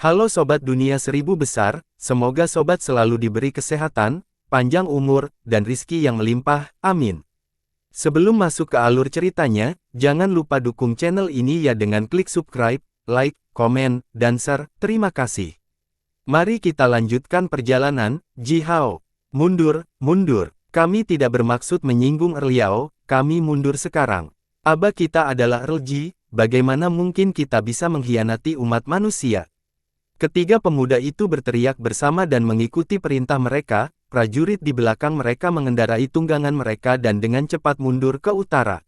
Halo Sobat Dunia Seribu Besar, semoga Sobat selalu diberi kesehatan, panjang umur, dan rizki yang melimpah, amin. Sebelum masuk ke alur ceritanya, jangan lupa dukung channel ini ya dengan klik subscribe, like, komen, dan share, terima kasih. Mari kita lanjutkan perjalanan, Ji Hao. Mundur, mundur. Kami tidak bermaksud menyinggung Liao, kami mundur sekarang. Aba kita adalah Earl Ji, bagaimana mungkin kita bisa mengkhianati umat manusia? Ketiga pemuda itu berteriak bersama dan mengikuti perintah mereka, prajurit di belakang mereka mengendarai tunggangan mereka dan dengan cepat mundur ke utara.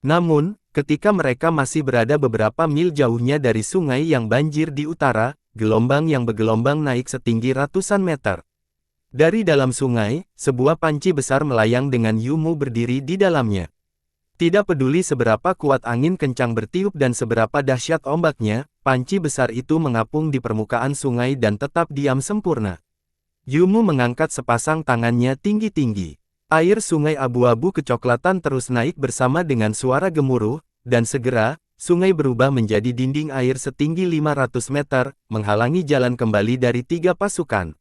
Namun, ketika mereka masih berada beberapa mil jauhnya dari sungai yang banjir di utara, gelombang yang bergelombang naik setinggi ratusan meter. Dari dalam sungai, sebuah panci besar melayang dengan Yumu berdiri di dalamnya. Tidak peduli seberapa kuat angin kencang bertiup dan seberapa dahsyat ombaknya, panci besar itu mengapung di permukaan sungai dan tetap diam sempurna. Yumu mengangkat sepasang tangannya tinggi-tinggi. Air sungai abu-abu kecoklatan terus naik bersama dengan suara gemuruh, dan segera, sungai berubah menjadi dinding air setinggi 500 meter, menghalangi jalan kembali dari tiga pasukan.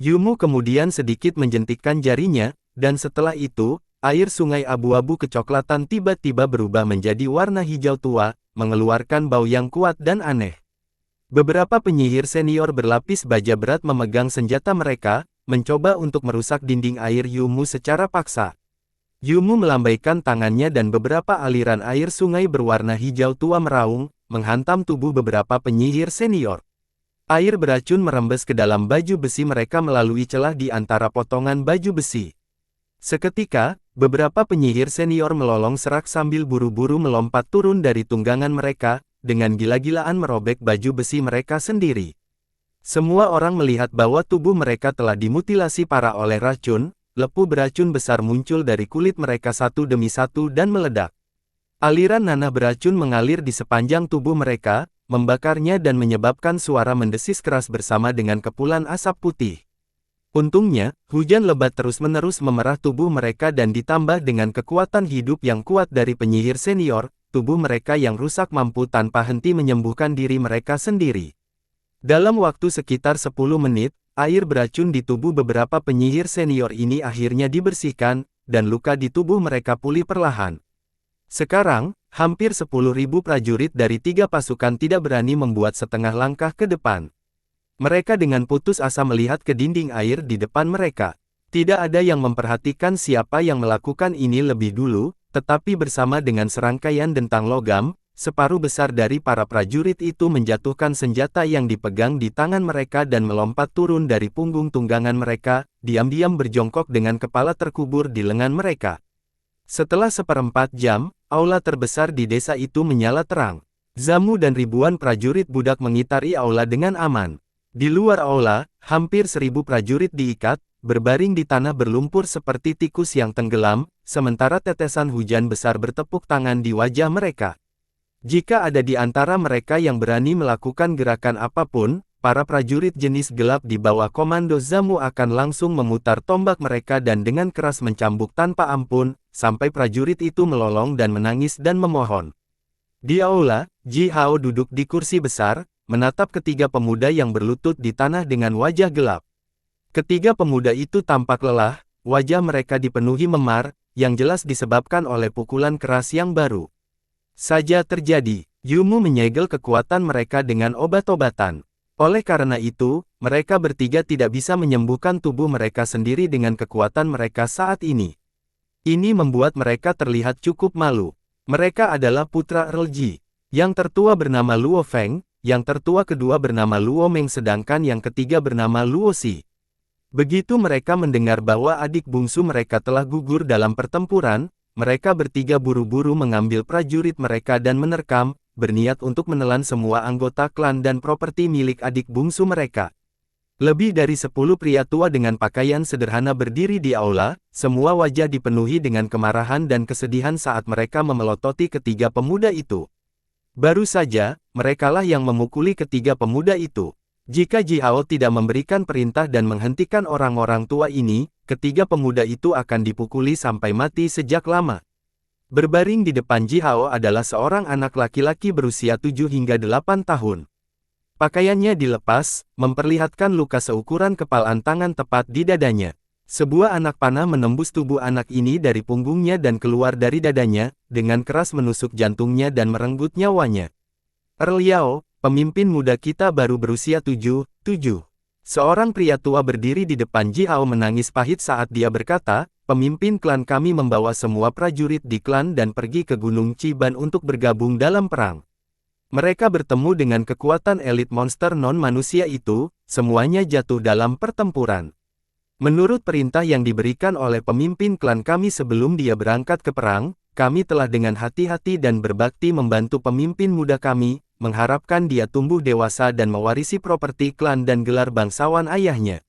Yumu kemudian sedikit menjentikkan jarinya, dan setelah itu, air sungai abu-abu kecoklatan tiba-tiba berubah menjadi warna hijau tua, mengeluarkan bau yang kuat dan aneh. Beberapa penyihir senior berlapis baja berat memegang senjata mereka, mencoba untuk merusak dinding air Yumu secara paksa. Yumu melambaikan tangannya dan beberapa aliran air sungai berwarna hijau tua meraung, menghantam tubuh beberapa penyihir senior. Air beracun merembes ke dalam baju besi mereka melalui celah di antara potongan baju besi. Seketika, beberapa penyihir senior melolong serak sambil buru-buru melompat turun dari tunggangan mereka, dengan gila-gilaan merobek baju besi mereka sendiri. Semua orang melihat bahwa tubuh mereka telah dimutilasi parah oleh racun, lepu beracun besar muncul dari kulit mereka satu demi satu dan meledak. Aliran nanah beracun mengalir di sepanjang tubuh mereka, membakarnya dan menyebabkan suara mendesis keras bersama dengan kepulan asap putih. Untungnya, hujan lebat terus-menerus memerah tubuh mereka dan ditambah dengan kekuatan hidup yang kuat dari penyihir senior, tubuh mereka yang rusak mampu tanpa henti menyembuhkan diri mereka sendiri. Dalam waktu sekitar 10 menit, air beracun di tubuh beberapa penyihir senior ini akhirnya dibersihkan, dan luka di tubuh mereka pulih perlahan. Sekarang, hampir 10.000 prajurit dari tiga pasukan tidak berani membuat setengah langkah ke depan. Mereka dengan putus asa melihat ke dinding air di depan mereka. Tidak ada yang memperhatikan siapa yang melakukan ini lebih dulu, tetapi bersama dengan serangkaian dentang logam, separuh besar dari para prajurit itu menjatuhkan senjata yang dipegang di tangan mereka dan melompat turun dari punggung tunggangan mereka, diam-diam berjongkok dengan kepala terkubur di lengan mereka. Setelah 1/4 jam, aula terbesar di desa itu menyala terang. Zamu dan ribuan prajurit budak mengitari aula dengan aman. Di luar aula, hampir 1000 prajurit diikat, berbaring di tanah berlumpur seperti tikus yang tenggelam, sementara tetesan hujan besar bertepuk tangan di wajah mereka. Jika ada di antara mereka yang berani melakukan gerakan apapun, para prajurit jenis gelap di bawah komando Zamu akan langsung memutar tombak mereka dan dengan keras mencambuk tanpa ampun, sampai prajurit itu melolong dan menangis dan memohon. Di aula, Ji Hao duduk di kursi besar, menatap ketiga pemuda yang berlutut di tanah dengan wajah gelap. Ketiga pemuda itu tampak lelah, wajah mereka dipenuhi memar, yang jelas disebabkan oleh pukulan keras yang baru saja terjadi. Yumu menyegel kekuatan mereka dengan obat-obatan. Oleh karena itu, mereka bertiga tidak bisa menyembuhkan tubuh mereka sendiri dengan kekuatan mereka saat ini. Ini membuat mereka terlihat cukup malu. Mereka adalah putra Earl Ji. Yang tertua bernama Luo Feng, yang tertua kedua bernama Luo Meng sedangkan yang ketiga bernama Luo Si. Begitu mereka mendengar bahwa adik bungsu mereka telah gugur dalam pertempuran, mereka bertiga buru-buru mengambil prajurit mereka dan menerkam, berniat untuk menelan semua anggota klan dan properti milik adik bungsu mereka. Lebih dari 10 pria tua dengan pakaian sederhana berdiri di aula, semua wajah dipenuhi dengan kemarahan dan kesedihan saat mereka memelototi ketiga pemuda itu. Baru saja, merekalah yang memukuli ketiga pemuda itu. Jika Ji Hao tidak memberikan perintah dan menghentikan orang-orang tua ini, ketiga pemuda itu akan dipukuli sampai mati sejak lama. Berbaring di depan Ji Hao adalah seorang anak laki-laki berusia 7 hingga 8 tahun. Pakaiannya dilepas, memperlihatkan luka seukuran kepalan tangan tepat di dadanya. Sebuah anak panah menembus tubuh anak ini dari punggungnya dan keluar dari dadanya, dengan keras menusuk jantungnya dan merenggut nyawanya. Earl Yao, pemimpin muda kita baru berusia 7. Seorang pria tua berdiri di depan Ji Hao menangis pahit saat dia berkata, pemimpin klan kami membawa semua prajurit di klan dan pergi ke Gunung Chiban untuk bergabung dalam perang. Mereka bertemu dengan kekuatan elit monster non-manusia itu, semuanya jatuh dalam pertempuran. Menurut perintah yang diberikan oleh pemimpin klan kami sebelum dia berangkat ke perang, kami telah dengan hati-hati dan berbakti membantu pemimpin muda kami, mengharapkan dia tumbuh dewasa dan mewarisi properti klan dan gelar bangsawan ayahnya.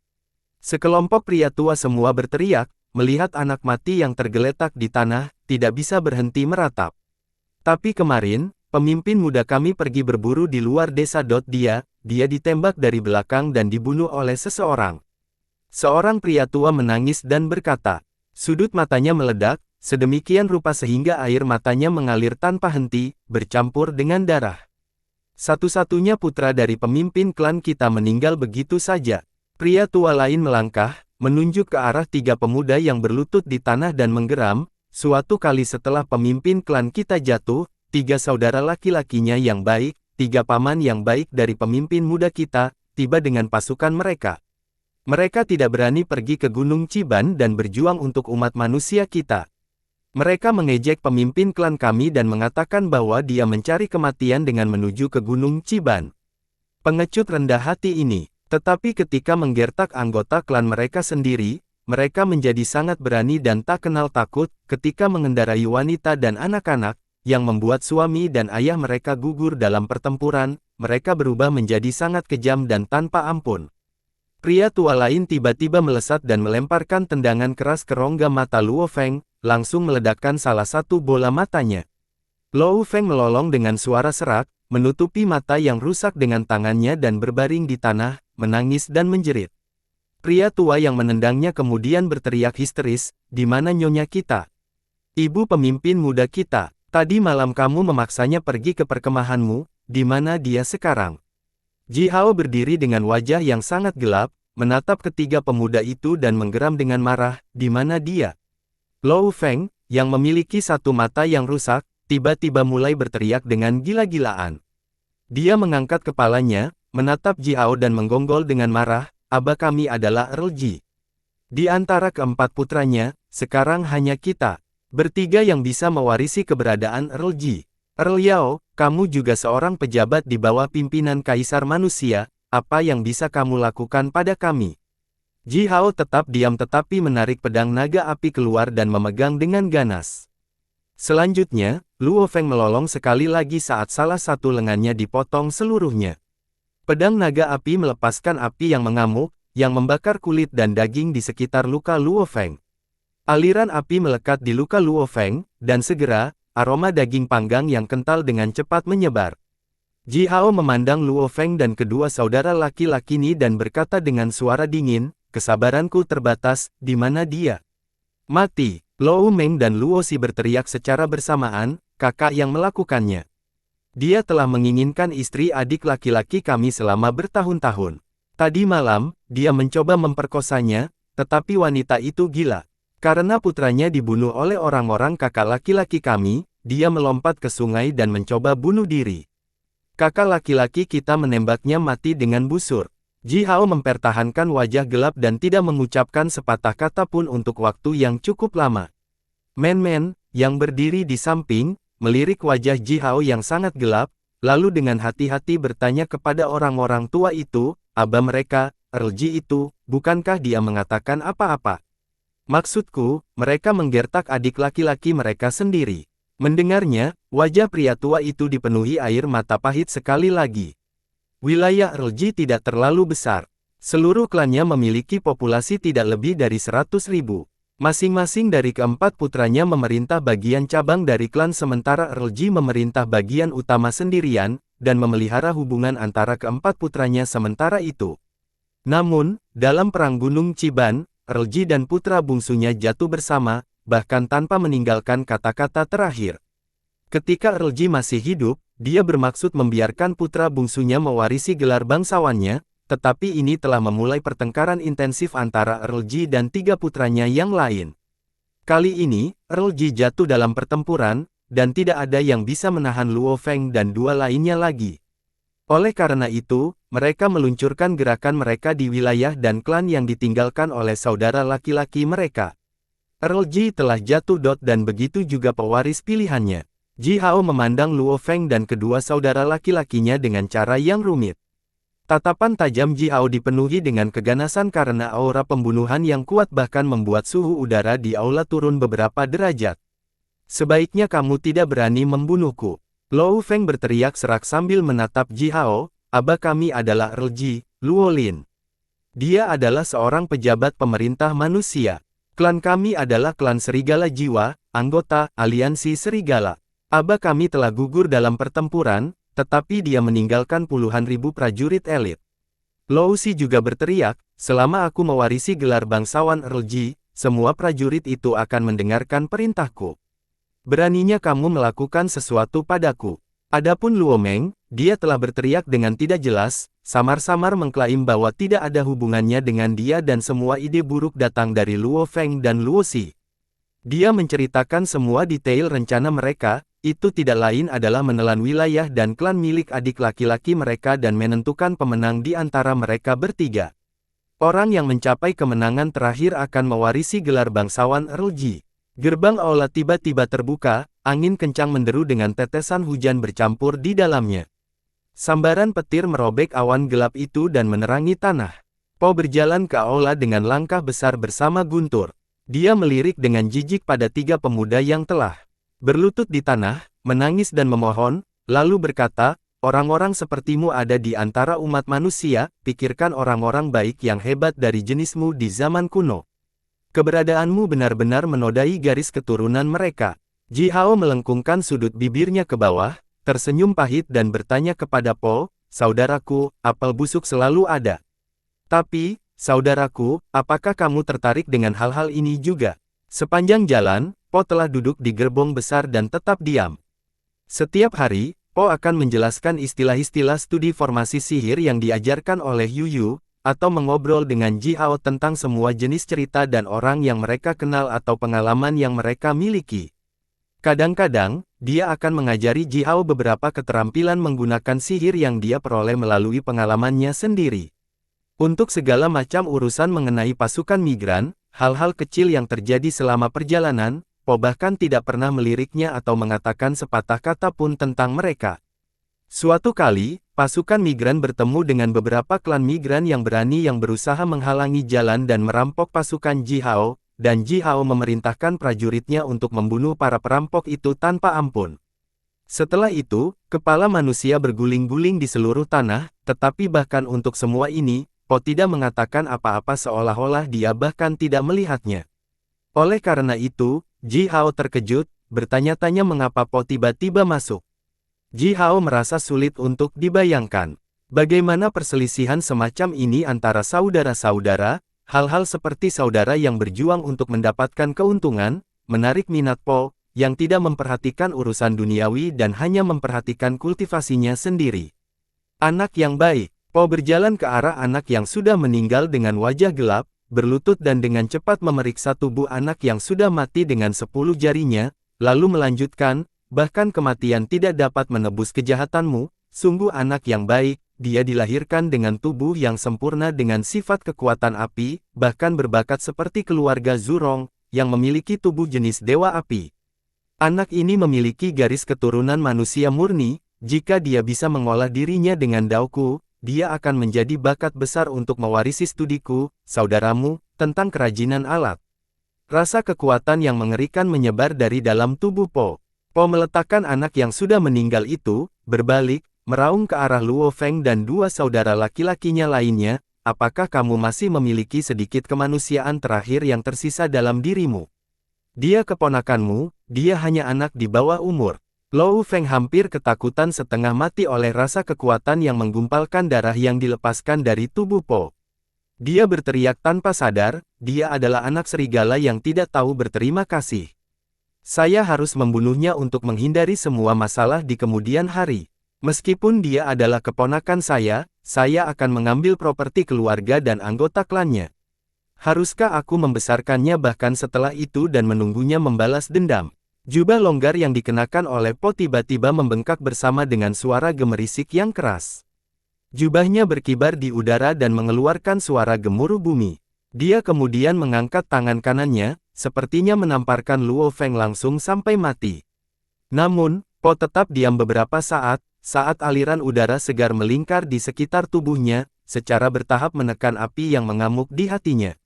Sekelompok pria tua semua berteriak, melihat anak mati yang tergeletak di tanah, tidak bisa berhenti meratap. Tapi kemarin, pemimpin muda kami pergi berburu di luar desa. Dia ditembak dari belakang dan dibunuh oleh seseorang. Seorang pria tua menangis dan berkata, sudut matanya meledak, sedemikian rupa sehingga air matanya mengalir tanpa henti, bercampur dengan darah. Satu-satunya putra dari pemimpin klan kita meninggal begitu saja. Pria tua lain melangkah, menunjuk ke arah 3 pemuda yang berlutut di tanah dan menggeram, suatu kali setelah pemimpin klan kita jatuh, 3 saudara laki-lakinya yang baik, 3 paman yang baik dari pemimpin muda kita, tiba dengan pasukan mereka. Mereka tidak berani pergi ke Gunung Chiban dan berjuang untuk umat manusia kita. Mereka mengejek pemimpin klan kami dan mengatakan bahwa dia mencari kematian dengan menuju ke Gunung Chiban. Pengecut rendah hati ini, tetapi ketika menggertak anggota klan mereka sendiri, mereka menjadi sangat berani dan tak kenal takut, ketika mengendarai wanita dan anak-anak, yang membuat suami dan ayah mereka gugur dalam pertempuran, mereka berubah menjadi sangat kejam dan tanpa ampun. Pria tua lain tiba-tiba melesat dan melemparkan tendangan keras ke rongga mata Luo Feng, langsung meledakkan salah satu bola matanya. Luo Feng melolong dengan suara serak, menutupi mata yang rusak dengan tangannya dan berbaring di tanah, menangis dan menjerit. Pria tua yang menendangnya kemudian berteriak histeris, "Di mana nyonya kita? Ibu pemimpin muda kita, tadi malam kamu memaksanya pergi ke perkemahanmu, di mana dia sekarang?" Ji Hao berdiri dengan wajah yang sangat gelap, menatap ketiga pemuda itu dan menggeram dengan marah, "Di mana dia?" Luo Feng, yang memiliki satu mata yang rusak, tiba-tiba mulai berteriak dengan gila-gilaan. Dia mengangkat kepalanya, menatap Ji Hao dan menggonggol dengan marah, "Aba kami adalah Earl Ji. Di antara keempat putranya, sekarang hanya kita bertiga yang bisa mewarisi keberadaan Earl Ji. Earl Yao, kamu juga seorang pejabat di bawah pimpinan Kaisar Manusia, apa yang bisa kamu lakukan pada kami?" Ji Hao tetap diam tetapi menarik pedang naga api keluar dan memegang dengan ganas. Selanjutnya, Luo Feng melolong sekali lagi saat salah satu lengannya dipotong seluruhnya. Pedang naga api melepaskan api yang mengamuk, yang membakar kulit dan daging di sekitar luka Luo Feng. Aliran api melekat di luka Luo Feng, dan segera, aroma daging panggang yang kental dengan cepat menyebar. Ji Hao memandang Luo Feng dan kedua saudara laki-laki ini dan berkata dengan suara dingin, "Kesabaranku terbatas, di mana dia?" "Mati!" Luo Meng dan Luo Si berteriak secara bersamaan, "Kakak yang melakukannya. Dia telah menginginkan istri adik laki-laki kami selama bertahun-tahun. Tadi malam, dia mencoba memperkosanya, tetapi wanita itu gila. Karena putranya dibunuh oleh orang-orang kakak laki-laki kami, dia melompat ke sungai dan mencoba bunuh diri. Kakak laki-laki kita menembaknya mati dengan busur." Ji Hao mempertahankan wajah gelap dan tidak mengucapkan sepatah kata pun untuk waktu yang cukup lama. Men-men, yang berdiri di samping, melirik wajah Ji Hao yang sangat gelap, lalu dengan hati-hati bertanya kepada orang-orang tua itu, "Aba mereka, Earl Ji itu, bukankah dia mengatakan apa-apa?" "Maksudku, mereka menggertak adik laki-laki mereka sendiri." Mendengarnya, wajah pria tua itu dipenuhi air mata pahit sekali lagi. Wilayah Earl Ji tidak terlalu besar. Seluruh klannya memiliki populasi tidak lebih dari 100.000. Masing-masing dari keempat putranya memerintah bagian cabang dari klan sementara Earl Ji memerintah bagian utama sendirian, dan memelihara hubungan antara keempat putranya sementara itu. Namun, dalam perang Gunung Chiban, Earl Ji dan putra bungsunya jatuh bersama, bahkan tanpa meninggalkan kata-kata terakhir. Ketika Earl Ji masih hidup, dia bermaksud membiarkan putra bungsunya mewarisi gelar bangsawannya, tetapi ini telah memulai pertengkaran intensif antara Earl Ji dan 3 putranya yang lain. Kali ini, Earl Ji jatuh dalam pertempuran, dan tidak ada yang bisa menahan Luo Feng dan 2 lainnya lagi. Oleh karena itu, mereka meluncurkan gerakan mereka di wilayah dan klan yang ditinggalkan oleh saudara laki-laki mereka. Earl Ji telah jatuh dan begitu juga pewaris pilihannya. Ji Hao memandang Luo Feng dan kedua saudara laki-lakinya dengan cara yang rumit. Tatapan tajam Ji Hao dipenuhi dengan keganasan karena aura pembunuhan yang kuat bahkan membuat suhu udara di aula turun beberapa derajat. Sebaiknya kamu tidak berani membunuhku. Luo Feng berteriak serak sambil menatap Ji Hao, "Aba kami adalah Earl Ji, Luo Lin. Dia adalah seorang pejabat pemerintah manusia. Klan kami adalah klan Serigala Jiwa, anggota Aliansi Serigala. Aba kami telah gugur dalam pertempuran, tetapi dia meninggalkan puluhan ribu prajurit elit." Luo Si juga berteriak, "Selama aku mewarisi gelar bangsawan Earl Ji, semua prajurit itu akan mendengarkan perintahku. Beraninya kamu melakukan sesuatu padaku." Adapun Luo Meng, dia telah berteriak dengan tidak jelas, samar-samar mengklaim bahwa tidak ada hubungannya dengan dia dan semua ide buruk datang dari Luo Feng dan Luo Si. Dia menceritakan semua detail rencana mereka. Itu tidak lain adalah menelan wilayah dan klan milik adik laki-laki mereka dan menentukan pemenang di antara mereka bertiga. Orang yang mencapai kemenangan terakhir akan mewarisi gelar bangsawan Earl Ji. Gerbang aula tiba-tiba terbuka, angin kencang menderu dengan tetesan hujan bercampur di dalamnya. Sambaran petir merobek awan gelap itu dan menerangi tanah. Po berjalan ke aula dengan langkah besar bersama Guntur. Dia melirik dengan jijik pada 3 pemuda yang telah berlutut di tanah, menangis dan memohon, lalu berkata, "Orang-orang sepertimu ada di antara umat manusia, pikirkan orang-orang baik yang hebat dari jenismu di zaman kuno. Keberadaanmu benar-benar menodai garis keturunan mereka." Ji Hao melengkungkan sudut bibirnya ke bawah, tersenyum pahit dan bertanya kepada Po, "Saudaraku, apel busuk selalu ada. Tapi, saudaraku, apakah kamu tertarik dengan hal-hal ini juga?" Sepanjang jalan, Po telah duduk di gerbong besar dan tetap diam. Setiap hari, Po akan menjelaskan istilah-istilah studi formasi sihir yang diajarkan oleh Yu Yu, atau mengobrol dengan Ji Hao tentang semua jenis cerita dan orang yang mereka kenal atau pengalaman yang mereka miliki. Kadang-kadang, dia akan mengajari Ji Hao beberapa keterampilan menggunakan sihir yang dia peroleh melalui pengalamannya sendiri. Untuk segala macam urusan mengenai pasukan migran, hal-hal kecil yang terjadi selama perjalanan, Po bahkan tidak pernah meliriknya atau mengatakan sepatah kata pun tentang mereka. Suatu kali, pasukan migran bertemu dengan beberapa klan migran yang berani yang berusaha menghalangi jalan dan merampok pasukan Ji Hao, dan Ji Hao memerintahkan prajuritnya untuk membunuh para perampok itu tanpa ampun. Setelah itu, kepala manusia berguling-guling di seluruh tanah, tetapi bahkan untuk semua ini, Po tidak mengatakan apa-apa seolah-olah dia bahkan tidak melihatnya. Oleh karena itu, Ji Hao terkejut, bertanya-tanya mengapa Po tiba-tiba masuk. Ji Hao merasa sulit untuk dibayangkan. Bagaimana perselisihan semacam ini antara saudara-saudara, hal-hal seperti saudara yang berjuang untuk mendapatkan keuntungan, menarik minat Po, yang tidak memperhatikan urusan duniawi dan hanya memperhatikan kultivasinya sendiri. Anak yang baik. Po berjalan ke arah anak yang sudah meninggal dengan wajah gelap, berlutut dan dengan cepat memeriksa tubuh anak yang sudah mati dengan 10 jarinya, lalu melanjutkan, "Bahkan kematian tidak dapat menebus kejahatanmu, sungguh anak yang baik, dia dilahirkan dengan tubuh yang sempurna dengan sifat kekuatan api, bahkan berbakat seperti keluarga Zurong, yang memiliki tubuh jenis dewa api. Anak ini memiliki garis keturunan manusia murni, jika dia bisa mengolah dirinya dengan daoku, dia akan menjadi bakat besar untuk mewarisi studiku, saudaramu, tentang kerajinan alat." Rasa kekuatan yang mengerikan menyebar dari dalam tubuh Po. Po meletakkan anak yang sudah meninggal itu, berbalik, meraung ke arah Luo Feng dan 2 saudara laki-lakinya lainnya, "Apakah kamu masih memiliki sedikit kemanusiaan terakhir yang tersisa dalam dirimu? Dia keponakanmu, dia hanya anak di bawah umur." Luo Feng hampir ketakutan setengah mati oleh rasa kekuatan yang menggumpalkan darah yang dilepaskan dari tubuh Po. Dia berteriak tanpa sadar, dia adalah anak serigala yang tidak tahu berterima kasih. Saya harus membunuhnya untuk menghindari semua masalah di kemudian hari. Meskipun dia adalah keponakan saya akan mengambil properti keluarga dan anggota klannya. Haruskah aku membesarkannya bahkan setelah itu dan menunggunya membalas dendam? Jubah longgar yang dikenakan oleh Po tiba-tiba membengkak bersama dengan suara gemerisik yang keras. Jubahnya berkibar di udara dan mengeluarkan suara gemuruh bumi. Dia kemudian mengangkat tangan kanannya, sepertinya menamparkan Luo Feng langsung sampai mati. Namun, Po tetap diam beberapa saat aliran udara segar melingkar di sekitar tubuhnya, secara bertahap menekan api yang mengamuk di hatinya.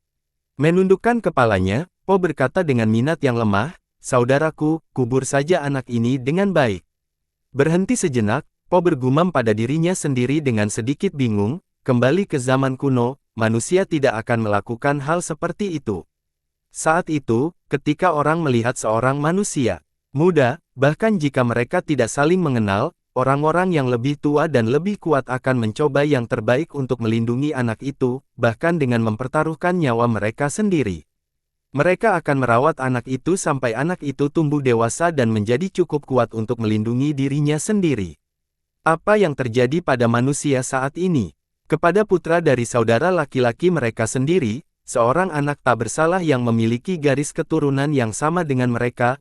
Menundukkan kepalanya, Po berkata dengan minat yang lemah, "Saudaraku, kubur saja anak ini dengan baik." Berhenti sejenak, Po bergumam pada dirinya sendiri dengan sedikit bingung, kembali ke zaman kuno, manusia tidak akan melakukan hal seperti itu. Saat itu, ketika orang melihat seorang manusia muda, bahkan jika mereka tidak saling mengenal, orang-orang yang lebih tua dan lebih kuat akan mencoba yang terbaik untuk melindungi anak itu, bahkan dengan mempertaruhkan nyawa mereka sendiri. Mereka akan merawat anak itu sampai anak itu tumbuh dewasa dan menjadi cukup kuat untuk melindungi dirinya sendiri. Apa yang terjadi pada manusia saat ini? Kepada putra dari saudara laki-laki mereka sendiri, seorang anak tak bersalah yang memiliki garis keturunan yang sama dengan mereka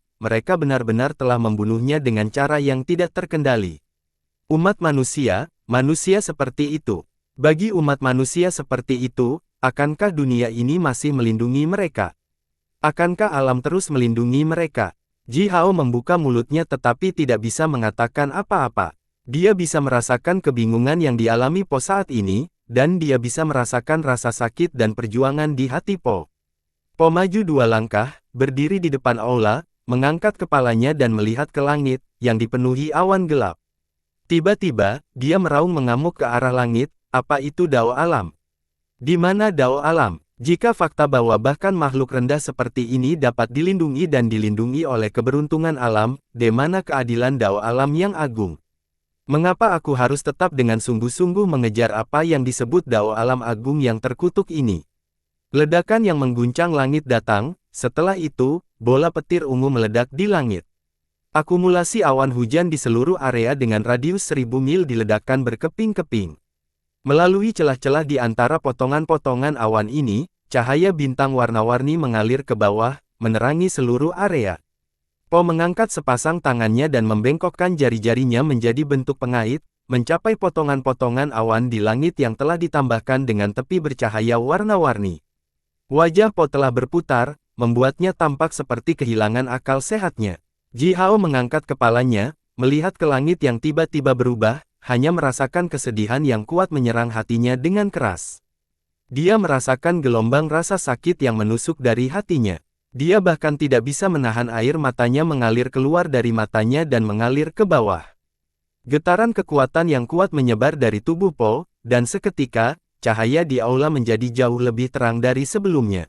benar-benar telah membunuhnya dengan cara yang tidak terkendali. Umat manusia seperti itu. Bagi umat manusia seperti itu, akankah dunia ini masih melindungi mereka? Akankah alam terus melindungi mereka? Ji Hao membuka mulutnya tetapi tidak bisa mengatakan apa-apa. Dia bisa merasakan kebingungan yang dialami Po saat ini, dan dia bisa merasakan rasa sakit dan perjuangan di hati Po. Po maju 2 langkah, berdiri di depan aula, mengangkat kepalanya dan melihat ke langit, yang dipenuhi awan gelap. Tiba-tiba, dia meraung mengamuk ke arah langit, apa itu Dao Alam? Di mana Dao Alam? Jika fakta bahwa bahkan makhluk rendah seperti ini dapat dilindungi dan dilindungi oleh keberuntungan alam, di mana keadilan Dao Alam yang agung? Mengapa aku harus tetap dengan sungguh-sungguh mengejar apa yang disebut Dao Alam agung yang terkutuk ini? Ledakan yang mengguncang langit datang, setelah itu, bola petir ungu meledak di langit. Akumulasi awan hujan di seluruh area dengan radius 1000 mil diledakkan berkeping-keping. Melalui celah-celah di antara potongan-potongan awan ini, cahaya bintang warna-warni mengalir ke bawah, menerangi seluruh area. Po mengangkat sepasang tangannya dan membengkokkan jari-jarinya menjadi bentuk pengait, mencapai potongan-potongan awan di langit yang telah ditambahkan dengan tepi bercahaya warna-warni. Wajah Po telah berputar, membuatnya tampak seperti kehilangan akal sehatnya. Ji Hao mengangkat kepalanya, melihat ke langit yang tiba-tiba berubah, hanya merasakan kesedihan yang kuat menyerang hatinya dengan keras. Dia merasakan gelombang rasa sakit yang menusuk dari hatinya. Dia bahkan tidak bisa menahan air matanya mengalir keluar dari matanya dan mengalir ke bawah. Getaran kekuatan yang kuat menyebar dari tubuh Po, dan seketika, cahaya di aula menjadi jauh lebih terang dari sebelumnya.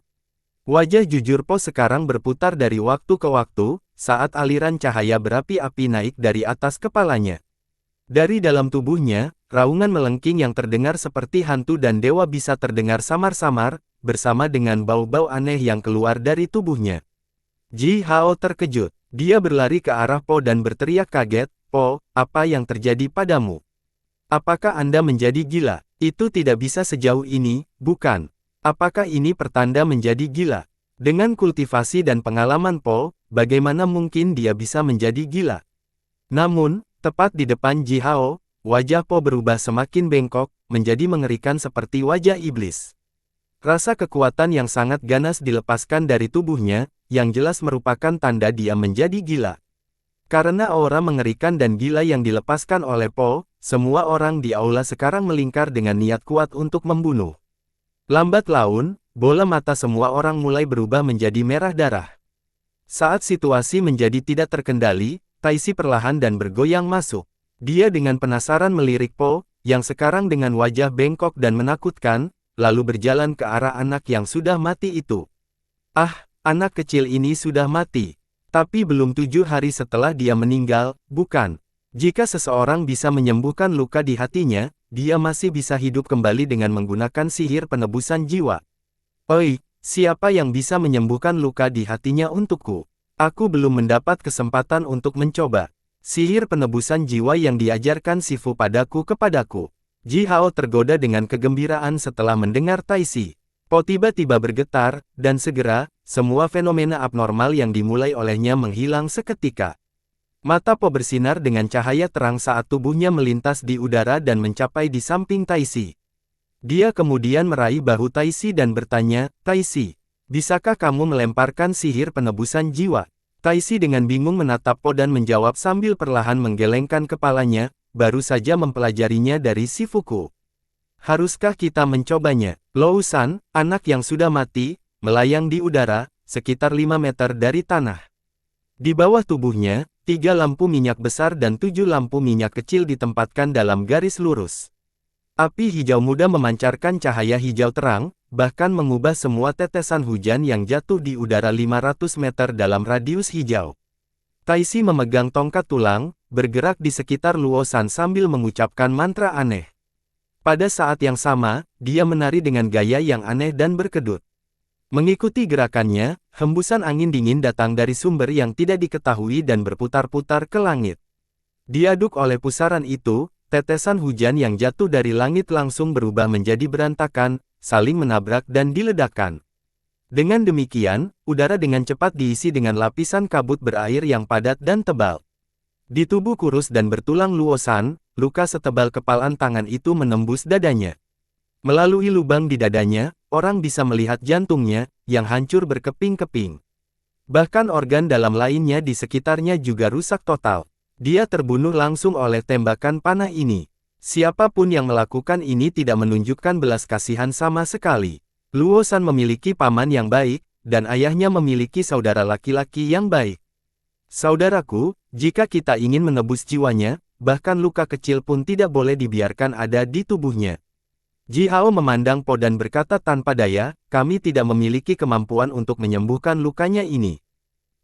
Wajah jujur Po sekarang berputar dari waktu ke waktu, saat aliran cahaya berapi-api naik dari atas kepalanya. Dari dalam tubuhnya, raungan melengking yang terdengar seperti hantu dan dewa bisa terdengar samar-samar, bersama dengan bau-bau aneh yang keluar dari tubuhnya. Ji Hao terkejut. Dia berlari ke arah Po dan berteriak kaget, "Po, apa yang terjadi padamu? Apakah Anda menjadi gila? Itu tidak bisa sejauh ini, bukan? Apakah ini pertanda menjadi gila? Dengan kultivasi dan pengalaman Po, bagaimana mungkin dia bisa menjadi gila?" Namun, tepat di depan Ji Hao, wajah Po berubah semakin bengkok, menjadi mengerikan seperti wajah iblis. Rasa kekuatan yang sangat ganas dilepaskan dari tubuhnya, yang jelas merupakan tanda dia menjadi gila. Karena aura mengerikan dan gila yang dilepaskan oleh Po, semua orang di aula sekarang melingkar dengan niat kuat untuk membunuh. Lambat laun, bola mata semua orang mulai berubah menjadi merah darah. Saat situasi menjadi tidak terkendali, Taisi perlahan dan bergoyang masuk. Dia dengan penasaran melirik Po, yang sekarang dengan wajah bengkok dan menakutkan, lalu berjalan ke arah anak yang sudah mati itu. Ah, anak kecil ini sudah mati. Tapi belum 7 hari setelah dia meninggal, bukan? Jika seseorang bisa menyembuhkan luka di hatinya, dia masih bisa hidup kembali dengan menggunakan sihir penebusan jiwa. Oi, siapa yang bisa menyembuhkan luka di hatinya untukku? Aku belum mendapat kesempatan untuk mencoba. Sihir penebusan jiwa yang diajarkan Sifu kepadaku. Ji Hao tergoda dengan kegembiraan setelah mendengar Taisi. Po tiba-tiba bergetar, dan segera, semua fenomena abnormal yang dimulai olehnya menghilang seketika. Mata Po bersinar dengan cahaya terang saat tubuhnya melintas di udara dan mencapai di samping Taisi. Dia kemudian meraih bahu Taisi dan bertanya, "Taisi, bisakah kamu melemparkan sihir penebusan jiwa?" Taisi dengan bingung menatap Po dan menjawab sambil perlahan menggelengkan kepalanya, "Baru saja mempelajarinya dari Sifuku. Haruskah kita mencobanya?" Lou San, anak yang sudah mati, melayang di udara, sekitar 5 meter dari tanah. Di bawah tubuhnya, 3 lampu minyak besar dan 7 lampu minyak kecil ditempatkan dalam garis lurus. Api hijau muda memancarkan cahaya hijau terang, bahkan mengubah semua tetesan hujan yang jatuh di udara 500 meter dalam radius hijau. Taisi memegang tongkat tulang, bergerak di sekitar Luo San sambil mengucapkan mantra aneh. Pada saat yang sama, dia menari dengan gaya yang aneh dan berkedut. Mengikuti gerakannya, hembusan angin dingin datang dari sumber yang tidak diketahui dan berputar-putar ke langit. Diaduk oleh pusaran itu, tetesan hujan yang jatuh dari langit langsung berubah menjadi berantakan, saling menabrak dan diledakkan. Dengan demikian, udara dengan cepat diisi dengan lapisan kabut berair yang padat dan tebal. Di tubuh kurus dan bertulang Luo San, luka setebal kepalan tangan itu menembus dadanya. Melalui lubang di dadanya, orang bisa melihat jantungnya, yang hancur berkeping-keping. Bahkan organ dalam lainnya di sekitarnya juga rusak total. Dia terbunuh langsung oleh tembakan panah ini. Siapapun yang melakukan ini tidak menunjukkan belas kasihan sama sekali. Luo San memiliki paman yang baik, dan ayahnya memiliki saudara laki-laki yang baik. "Saudaraku, jika kita ingin menebus jiwanya, bahkan luka kecil pun tidak boleh dibiarkan ada di tubuhnya." Ji Hao memandang Po dan berkata tanpa daya, "Kami tidak memiliki kemampuan untuk menyembuhkan lukanya ini.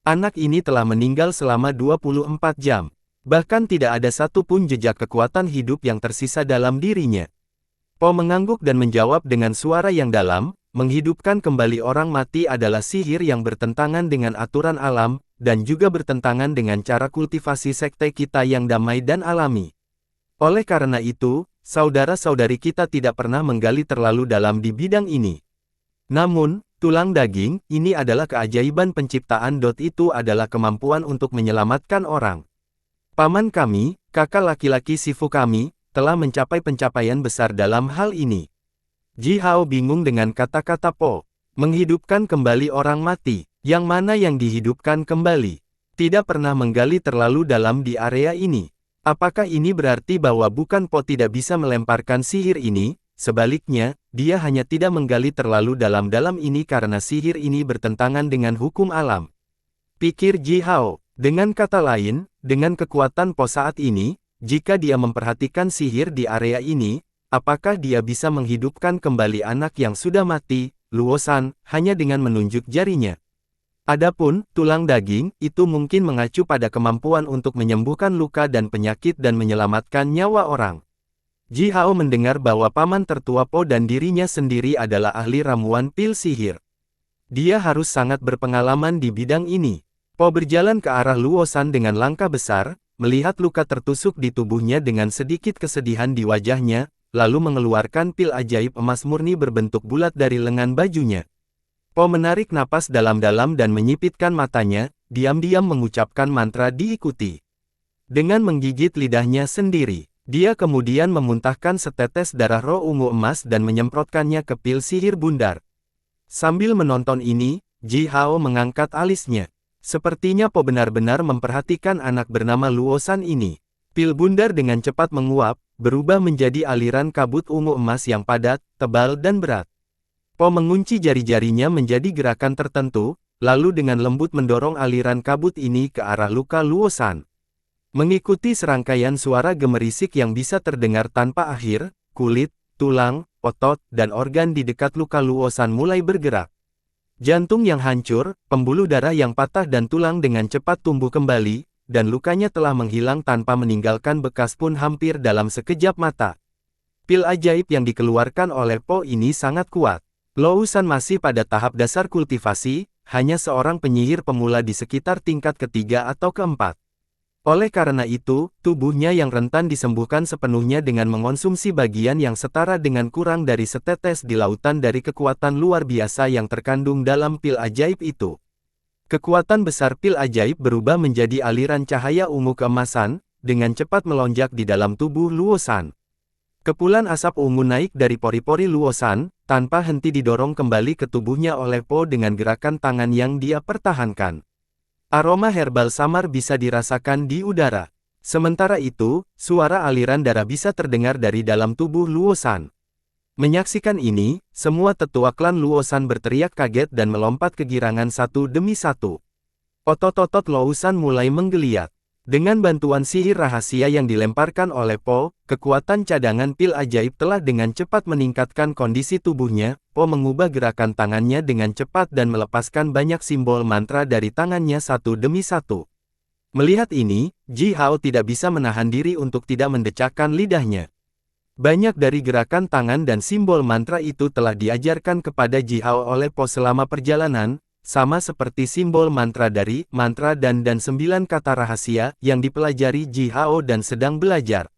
Anak ini telah meninggal selama 24 jam. Bahkan tidak ada satu pun jejak kekuatan hidup yang tersisa dalam dirinya." Po mengangguk dan menjawab dengan suara yang dalam, "Menghidupkan kembali orang mati adalah sihir yang bertentangan dengan aturan alam, dan juga bertentangan dengan cara kultivasi sekte kita yang damai dan alami. Oleh karena itu, saudara-saudari kita tidak pernah menggali terlalu dalam di bidang ini. Namun, tulang daging, ini adalah keajaiban penciptaan. Itu adalah kemampuan untuk menyelamatkan orang. Paman kami, kakak laki-laki Sifu kami, telah mencapai pencapaian besar dalam hal ini." Ji Hao bingung dengan kata-kata Po. Menghidupkan kembali orang mati, yang mana yang dihidupkan kembali? Tidak pernah menggali terlalu dalam di area ini. Apakah ini berarti bahwa bukan Po tidak bisa melemparkan sihir ini? Sebaliknya, dia hanya tidak menggali terlalu dalam ini karena sihir ini bertentangan dengan hukum alam. Pikir Ji Hao. Dengan kata lain, dengan kekuatan Po saat ini, jika dia memperhatikan sihir di area ini, apakah dia bisa menghidupkan kembali anak yang sudah mati, Luo San, hanya dengan menunjuk jarinya? Adapun tulang daging, itu mungkin mengacu pada kemampuan untuk menyembuhkan luka dan penyakit dan menyelamatkan nyawa orang. Ji Hao mendengar bahwa paman tertua Po dan dirinya sendiri adalah ahli ramuan pil sihir. Dia harus sangat berpengalaman di bidang ini. Po berjalan ke arah Luo San dengan langkah besar, melihat luka tertusuk di tubuhnya dengan sedikit kesedihan di wajahnya, lalu mengeluarkan pil ajaib emas murni berbentuk bulat dari lengan bajunya. Po menarik napas dalam-dalam dan menyipitkan matanya, diam-diam mengucapkan mantra diikuti. Dengan menggigit lidahnya sendiri, dia kemudian memuntahkan setetes darah roh ungu emas dan menyemprotkannya ke pil sihir bundar. Sambil menonton ini, Ji Hao mengangkat alisnya. Sepertinya Po benar-benar memperhatikan anak bernama Luo San ini. Pil bundar dengan cepat menguap, berubah menjadi aliran kabut ungu emas yang padat, tebal dan berat. Po mengunci jari-jarinya menjadi gerakan tertentu, lalu dengan lembut mendorong aliran kabut ini ke arah luka Luo San. Mengikuti serangkaian suara gemerisik yang bisa terdengar tanpa akhir, kulit, tulang, otot, dan organ di dekat luka Luo San mulai bergerak. Jantung yang hancur, pembuluh darah yang patah dan tulang dengan cepat tumbuh kembali, dan lukanya telah menghilang tanpa meninggalkan bekas pun hampir dalam sekejap mata. Pil ajaib yang dikeluarkan oleh Po ini sangat kuat. Lou San masih pada tahap dasar kultivasi, hanya seorang penyihir pemula di sekitar tingkat ketiga atau keempat. Oleh karena itu, tubuhnya yang rentan disembuhkan sepenuhnya dengan mengonsumsi bagian yang setara dengan kurang dari setetes di lautan dari kekuatan luar biasa yang terkandung dalam pil ajaib itu. Kekuatan besar pil ajaib berubah menjadi aliran cahaya ungu keemasan, dengan cepat melonjak di dalam tubuh Luo San. Kepulan asap ungu naik dari pori-pori Luo San, tanpa henti didorong kembali ke tubuhnya oleh Po dengan gerakan tangan yang dia pertahankan. Aroma herbal samar bisa dirasakan di udara. Sementara itu, suara aliran darah bisa terdengar dari dalam tubuh Luo San. Menyaksikan ini, semua tetua klan Luo San berteriak kaget dan melompat kegirangan satu demi satu. Otot-otot Luo San mulai menggeliat. Dengan bantuan sihir rahasia yang dilemparkan oleh Po, kekuatan cadangan pil ajaib telah dengan cepat meningkatkan kondisi tubuhnya. Po mengubah gerakan tangannya dengan cepat dan melepaskan banyak simbol mantra dari tangannya satu demi satu. Melihat ini, Ji Hao tidak bisa menahan diri untuk tidak mendecakkan lidahnya. Banyak dari gerakan tangan dan simbol mantra itu telah diajarkan kepada Ji Hao oleh Po selama perjalanan, sama seperti simbol mantra dari mantra dan 9 kata rahasia yang dipelajari Ji Hao dan sedang belajar.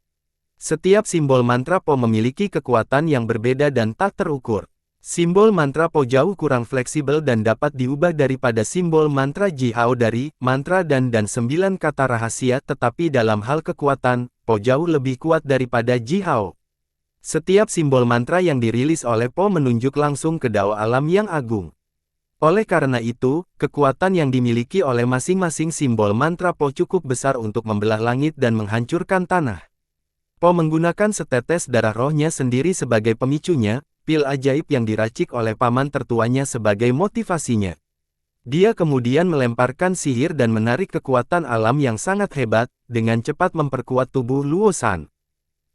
Setiap simbol mantra Po memiliki kekuatan yang berbeda dan tak terukur. Simbol mantra Po jauh kurang fleksibel dan dapat diubah daripada simbol mantra Ji Hao dari mantra dan 9 kata rahasia, tetapi dalam hal kekuatan, Po jauh lebih kuat daripada Ji Hao. Setiap simbol mantra yang dirilis oleh Po menunjuk langsung ke Dao alam yang agung. Oleh karena itu, kekuatan yang dimiliki oleh masing-masing simbol mantra Po cukup besar untuk membelah langit dan menghancurkan tanah. Po menggunakan setetes darah rohnya sendiri sebagai pemicunya, pil ajaib yang diracik oleh paman tertuanya sebagai motivasinya. Dia kemudian melemparkan sihir dan menarik kekuatan alam yang sangat hebat, dengan cepat memperkuat tubuh Luo San.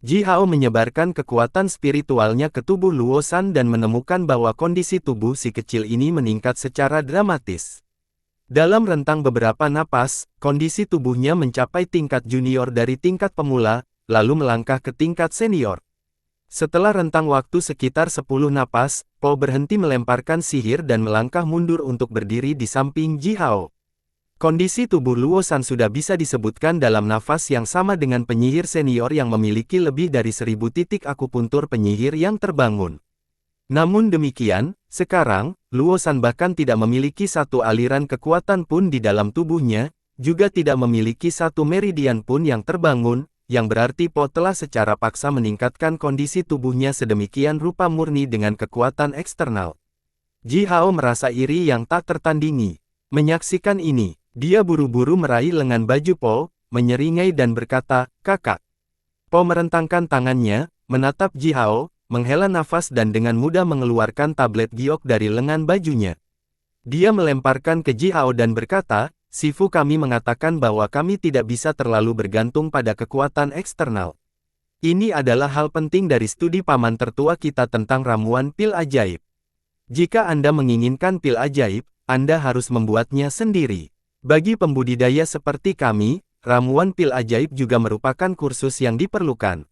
Ji Hao menyebarkan kekuatan spiritualnya ke tubuh Luo San dan menemukan bahwa kondisi tubuh si kecil ini meningkat secara dramatis. Dalam rentang beberapa napas, kondisi tubuhnya mencapai tingkat junior dari tingkat pemula, lalu melangkah ke tingkat senior. Setelah rentang waktu sekitar 10 napas, Po berhenti melemparkan sihir dan melangkah mundur untuk berdiri di samping Ji Hao. Kondisi tubuh Luo San sudah bisa disebutkan dalam nafas yang sama dengan penyihir senior yang memiliki lebih dari 1000 titik akupuntur penyihir yang terbangun. Namun demikian, sekarang, Luo San bahkan tidak memiliki satu aliran kekuatan pun di dalam tubuhnya, juga tidak memiliki satu meridian pun yang terbangun, yang berarti Po telah secara paksa meningkatkan kondisi tubuhnya sedemikian rupa murni dengan kekuatan eksternal. Ji Hao merasa iri yang tak tertandingi. Menyaksikan ini, dia buru-buru meraih lengan baju Po, menyeringai dan berkata, "Kakak." Po merentangkan tangannya, menatap Ji Hao, menghela nafas dan dengan mudah mengeluarkan tablet giok dari lengan bajunya. Dia melemparkan ke Ji Hao dan berkata, "Sifu kami mengatakan bahwa kami tidak bisa terlalu bergantung pada kekuatan eksternal. Ini adalah hal penting dari studi paman tertua kita tentang ramuan pil ajaib. Jika Anda menginginkan pil ajaib, Anda harus membuatnya sendiri. Bagi pembudidaya seperti kami, ramuan pil ajaib juga merupakan kursus yang diperlukan."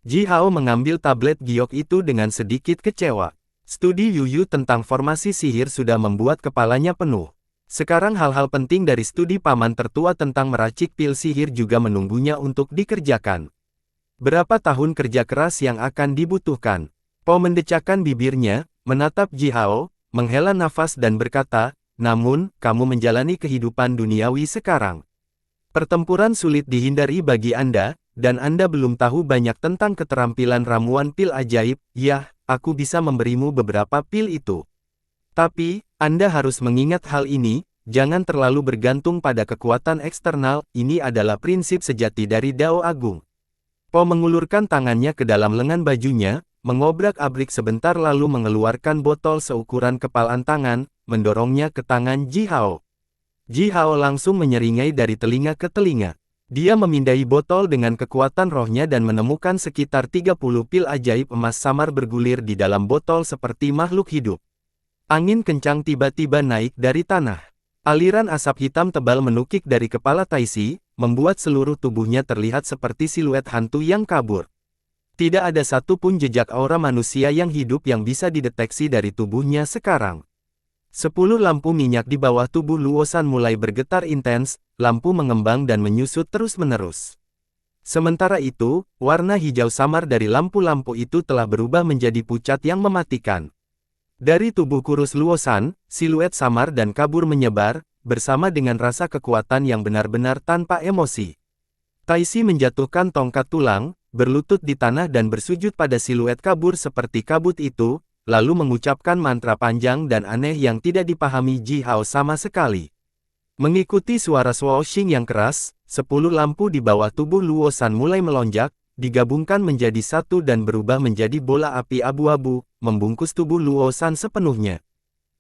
Ji Hao mengambil tablet giok itu dengan sedikit kecewa. Studi Yuyu tentang formasi sihir sudah membuat kepalanya penuh. Sekarang hal-hal penting dari studi paman tertua tentang meracik pil sihir juga menunggunya untuk dikerjakan. Berapa tahun kerja keras yang akan dibutuhkan? Po mendecakkan bibirnya, menatap Ji Hao, menghela nafas dan berkata, "Namun, kamu menjalani kehidupan duniawi sekarang. Pertempuran sulit dihindari bagi Anda, dan Anda belum tahu banyak tentang keterampilan ramuan pil ajaib. Yah, aku bisa memberimu beberapa pil itu. Tapi, Anda harus mengingat hal ini, jangan terlalu bergantung pada kekuatan eksternal, ini adalah prinsip sejati dari Dao Agung." Po mengulurkan tangannya ke dalam lengan bajunya, mengobrak-abrik sebentar lalu mengeluarkan botol seukuran kepalan tangan, mendorongnya ke tangan Ji Hao. Ji Hao langsung menyeringai dari telinga ke telinga. Dia memindai botol dengan kekuatan rohnya dan menemukan sekitar 30 pil ajaib emas samar bergulir di dalam botol seperti makhluk hidup. Angin kencang tiba-tiba naik dari tanah. Aliran asap hitam tebal menukik dari kepala Taisi, membuat seluruh tubuhnya terlihat seperti siluet hantu yang kabur. Tidak ada satu pun jejak aura manusia yang hidup yang bisa dideteksi dari tubuhnya sekarang. 10 lampu minyak di bawah tubuh Luosan mulai bergetar intens, lampu mengembang dan menyusut terus-menerus. Sementara itu, warna hijau samar dari lampu-lampu itu telah berubah menjadi pucat yang mematikan. Dari tubuh kurus Luosan, siluet samar dan kabur menyebar, bersama dengan rasa kekuatan yang benar-benar tanpa emosi. Taisi menjatuhkan tongkat tulang, berlutut di tanah dan bersujud pada siluet kabur seperti kabut itu, lalu mengucapkan mantra panjang dan aneh yang tidak dipahami Ji Hao sama sekali. Mengikuti suara swooshing yang keras, 10 lampu di bawah tubuh Luosan mulai melonjak, digabungkan menjadi satu dan berubah menjadi bola api abu-abu, membungkus tubuh Luosan sepenuhnya.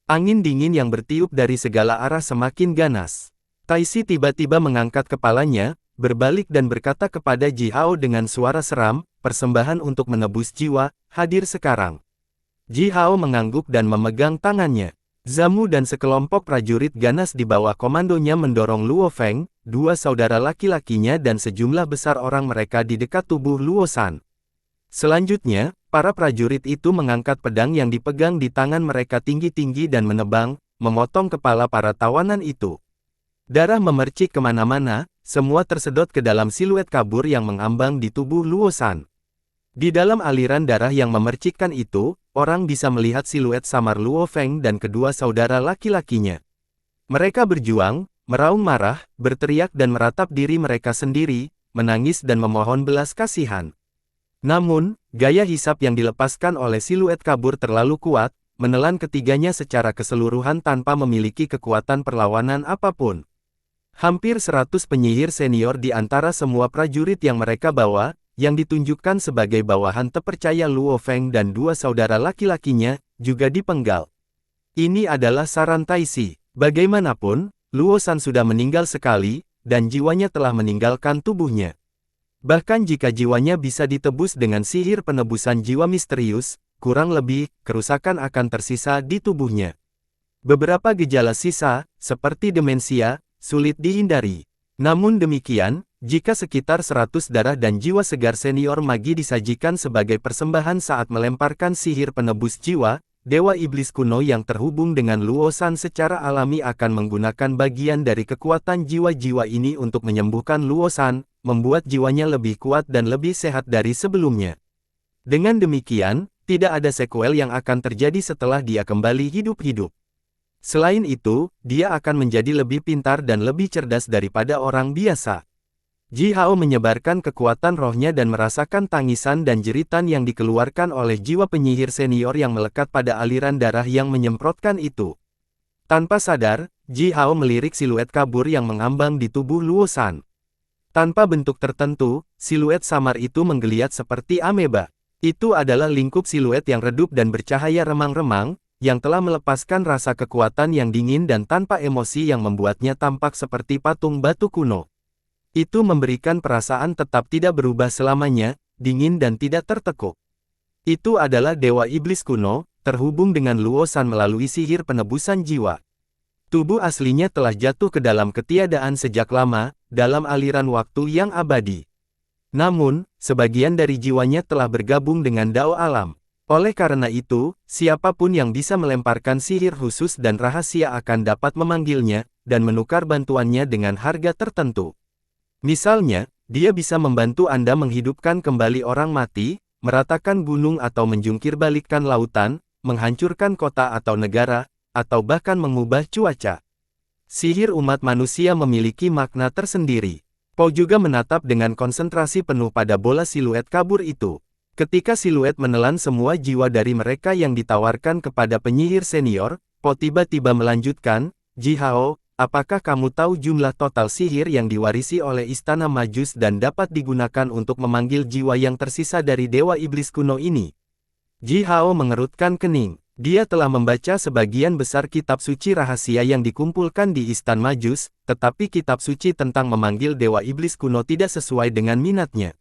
Angin dingin yang bertiup dari segala arah semakin ganas. Taisi tiba-tiba mengangkat kepalanya, berbalik dan berkata kepada Ji Hao dengan suara seram, persembahan untuk menebus jiwa, hadir sekarang. Ji Hao mengangguk dan memegang tangannya. Zamu dan sekelompok prajurit ganas di bawah komandonya mendorong Luo Feng, dua saudara laki-lakinya dan sejumlah besar orang mereka di dekat tubuh Luosan. Selanjutnya, para prajurit itu mengangkat pedang yang dipegang di tangan mereka tinggi-tinggi dan menebang, memotong kepala para tawanan itu. Darah memercik kemana-mana, semua tersedot ke dalam siluet kabur yang mengambang di tubuh Luosan. Di dalam aliran darah yang memercikkan itu, orang bisa melihat siluet samar Luo Feng dan kedua saudara laki-lakinya. Mereka berjuang, meraung marah, berteriak dan meratap diri mereka sendiri, menangis dan memohon belas kasihan. Namun, gaya hisap yang dilepaskan oleh siluet kabur terlalu kuat, menelan ketiganya secara keseluruhan tanpa memiliki kekuatan perlawanan apapun. Hampir 100 penyihir senior di antara semua prajurit yang mereka bawa, yang ditunjukkan sebagai bawahan terpercaya Luo Feng dan dua saudara laki-lakinya, juga dipenggal. Ini adalah saran Taisi. Bagaimanapun, Luosan sudah meninggal sekali, dan jiwanya telah meninggalkan tubuhnya. Bahkan jika jiwanya bisa ditebus dengan sihir penebusan jiwa misterius, kurang lebih, kerusakan akan tersisa di tubuhnya. Beberapa gejala sisa, seperti demensia, sulit dihindari. Namun demikian, jika sekitar 100 darah dan jiwa segar senior magi disajikan sebagai persembahan saat melemparkan sihir penebus jiwa, Dewa Iblis kuno yang terhubung dengan Luosan secara alami akan menggunakan bagian dari kekuatan jiwa-jiwa ini untuk menyembuhkan Luosan, membuat jiwanya lebih kuat dan lebih sehat dari sebelumnya. Dengan demikian, tidak ada sequel yang akan terjadi setelah dia kembali hidup-hidup. Selain itu, dia akan menjadi lebih pintar dan lebih cerdas daripada orang biasa. Ji Hao menyebarkan kekuatan rohnya dan merasakan tangisan dan jeritan yang dikeluarkan oleh jiwa penyihir senior yang melekat pada aliran darah yang menyemprotkan itu. Tanpa sadar, Ji Hao melirik siluet kabur yang mengambang di tubuh Luosan. Tanpa bentuk tertentu, siluet samar itu menggeliat seperti ameba. Itu adalah lingkup siluet yang redup dan bercahaya remang-remang, yang telah melepaskan rasa kekuatan yang dingin dan tanpa emosi yang membuatnya tampak seperti patung batu kuno. Itu memberikan perasaan tetap tidak berubah selamanya, dingin dan tidak tertekuk. Itu adalah Dewa Iblis kuno, terhubung dengan Luosan melalui sihir penebusan jiwa. Tubuh aslinya telah jatuh ke dalam ketiadaan sejak lama, dalam aliran waktu yang abadi. Namun, sebagian dari jiwanya telah bergabung dengan Dao Alam. Oleh karena itu, siapapun yang bisa melemparkan sihir khusus dan rahasia akan dapat memanggilnya, dan menukar bantuannya dengan harga tertentu. Misalnya, dia bisa membantu Anda menghidupkan kembali orang mati, meratakan gunung atau menjungkir balikkan lautan, menghancurkan kota atau negara, atau bahkan mengubah cuaca. Sihir umat manusia memiliki makna tersendiri. Po juga menatap dengan konsentrasi penuh pada bola siluet kabur itu. Ketika siluet menelan semua jiwa dari mereka yang ditawarkan kepada penyihir senior, Po tiba-tiba melanjutkan, Ji Hao, apakah kamu tahu jumlah total sihir yang diwarisi oleh Istana Majus dan dapat digunakan untuk memanggil jiwa yang tersisa dari Dewa Iblis kuno ini? Ji Hao mengerutkan kening. Dia telah membaca sebagian besar kitab suci rahasia yang dikumpulkan di Istana Majus, tetapi kitab suci tentang memanggil Dewa Iblis kuno tidak sesuai dengan minatnya.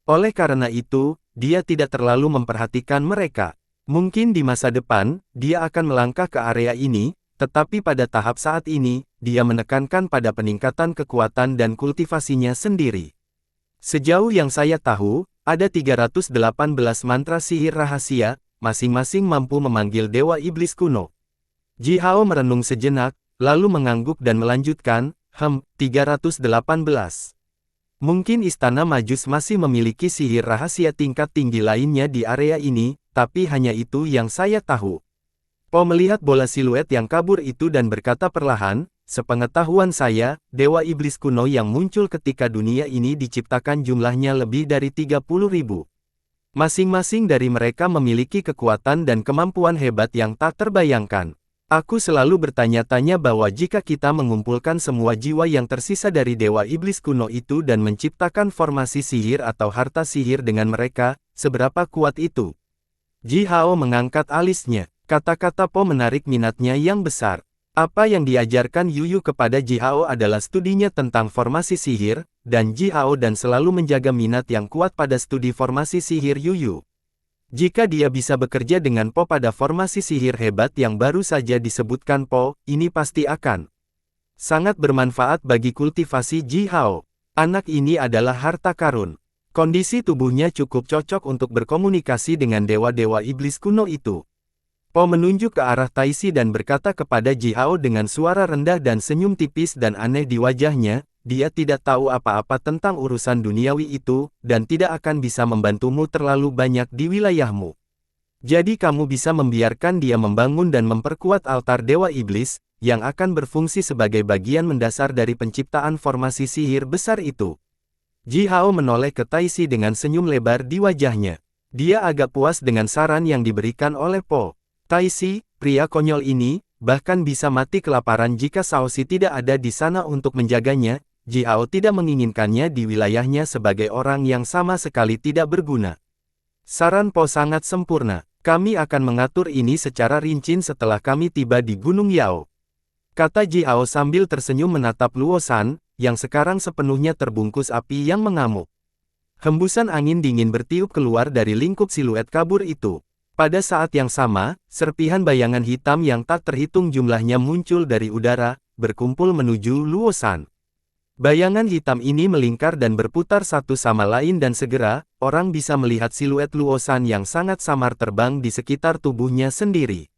Oleh karena itu, dia tidak terlalu memperhatikan mereka. Mungkin di masa depan, dia akan melangkah ke area ini, tetapi pada tahap saat ini, dia menekankan pada peningkatan kekuatan dan kultivasinya sendiri. Sejauh yang saya tahu, ada 318 mantra sihir rahasia, masing-masing mampu memanggil Dewa Iblis kuno. Ji Hao merenung sejenak, lalu mengangguk dan melanjutkan, 318. Mungkin Istana Majus masih memiliki sihir rahasia tingkat tinggi lainnya di area ini, tapi hanya itu yang saya tahu. Po melihat bola siluet yang kabur itu dan berkata perlahan, sepengetahuan saya, Dewa Iblis kuno yang muncul ketika dunia ini diciptakan jumlahnya lebih dari 30.000. Masing-masing dari mereka memiliki kekuatan dan kemampuan hebat yang tak terbayangkan. Aku selalu bertanya-tanya bahwa jika kita mengumpulkan semua jiwa yang tersisa dari Dewa Iblis kuno itu dan menciptakan formasi sihir atau harta sihir dengan mereka, seberapa kuat itu? Ji Hao mengangkat alisnya. Kata-kata Po menarik minatnya yang besar. Apa yang diajarkan Yuyu kepada Ji Hao adalah studinya tentang formasi sihir, dan Ji Hao dan selalu menjaga minat yang kuat pada studi formasi sihir Yuyu. Jika dia bisa bekerja dengan Po pada formasi sihir hebat yang baru saja disebutkan Po, ini pasti akan sangat bermanfaat bagi kultivasi Ji Hao. Anak ini adalah harta karun. Kondisi tubuhnya cukup cocok untuk berkomunikasi dengan dewa-dewa iblis kuno itu. Po menunjuk ke arah Taisi dan berkata kepada Ji Hao dengan suara rendah dan senyum tipis dan aneh di wajahnya, dia tidak tahu apa-apa tentang urusan duniawi itu, dan tidak akan bisa membantumu terlalu banyak di wilayahmu. Jadi kamu bisa membiarkan dia membangun dan memperkuat altar Dewa Iblis, yang akan berfungsi sebagai bagian mendasar dari penciptaan formasi sihir besar itu. Ji Hao menoleh ke Taisi dengan senyum lebar di wajahnya. Dia agak puas dengan saran yang diberikan oleh Po. Taisi, pria konyol ini, bahkan bisa mati kelaparan jika Shaoxi tidak ada di sana untuk menjaganya. Ji Hao tidak menginginkannya di wilayahnya sebagai orang yang sama sekali tidak berguna. Saran Po sangat sempurna. Kami akan mengatur ini secara rinci setelah kami tiba di Gunung Yao. Kata Ji Hao sambil tersenyum menatap Luo San, yang sekarang sepenuhnya terbungkus api yang mengamuk. Hembusan angin dingin bertiup keluar dari lingkup siluet kabur itu. Pada saat yang sama, serpihan bayangan hitam yang tak terhitung jumlahnya muncul dari udara, berkumpul menuju Luo San. Bayangan hitam ini melingkar dan berputar satu sama lain dan segera, orang bisa melihat siluet Luo San yang sangat samar terbang di sekitar tubuhnya sendiri.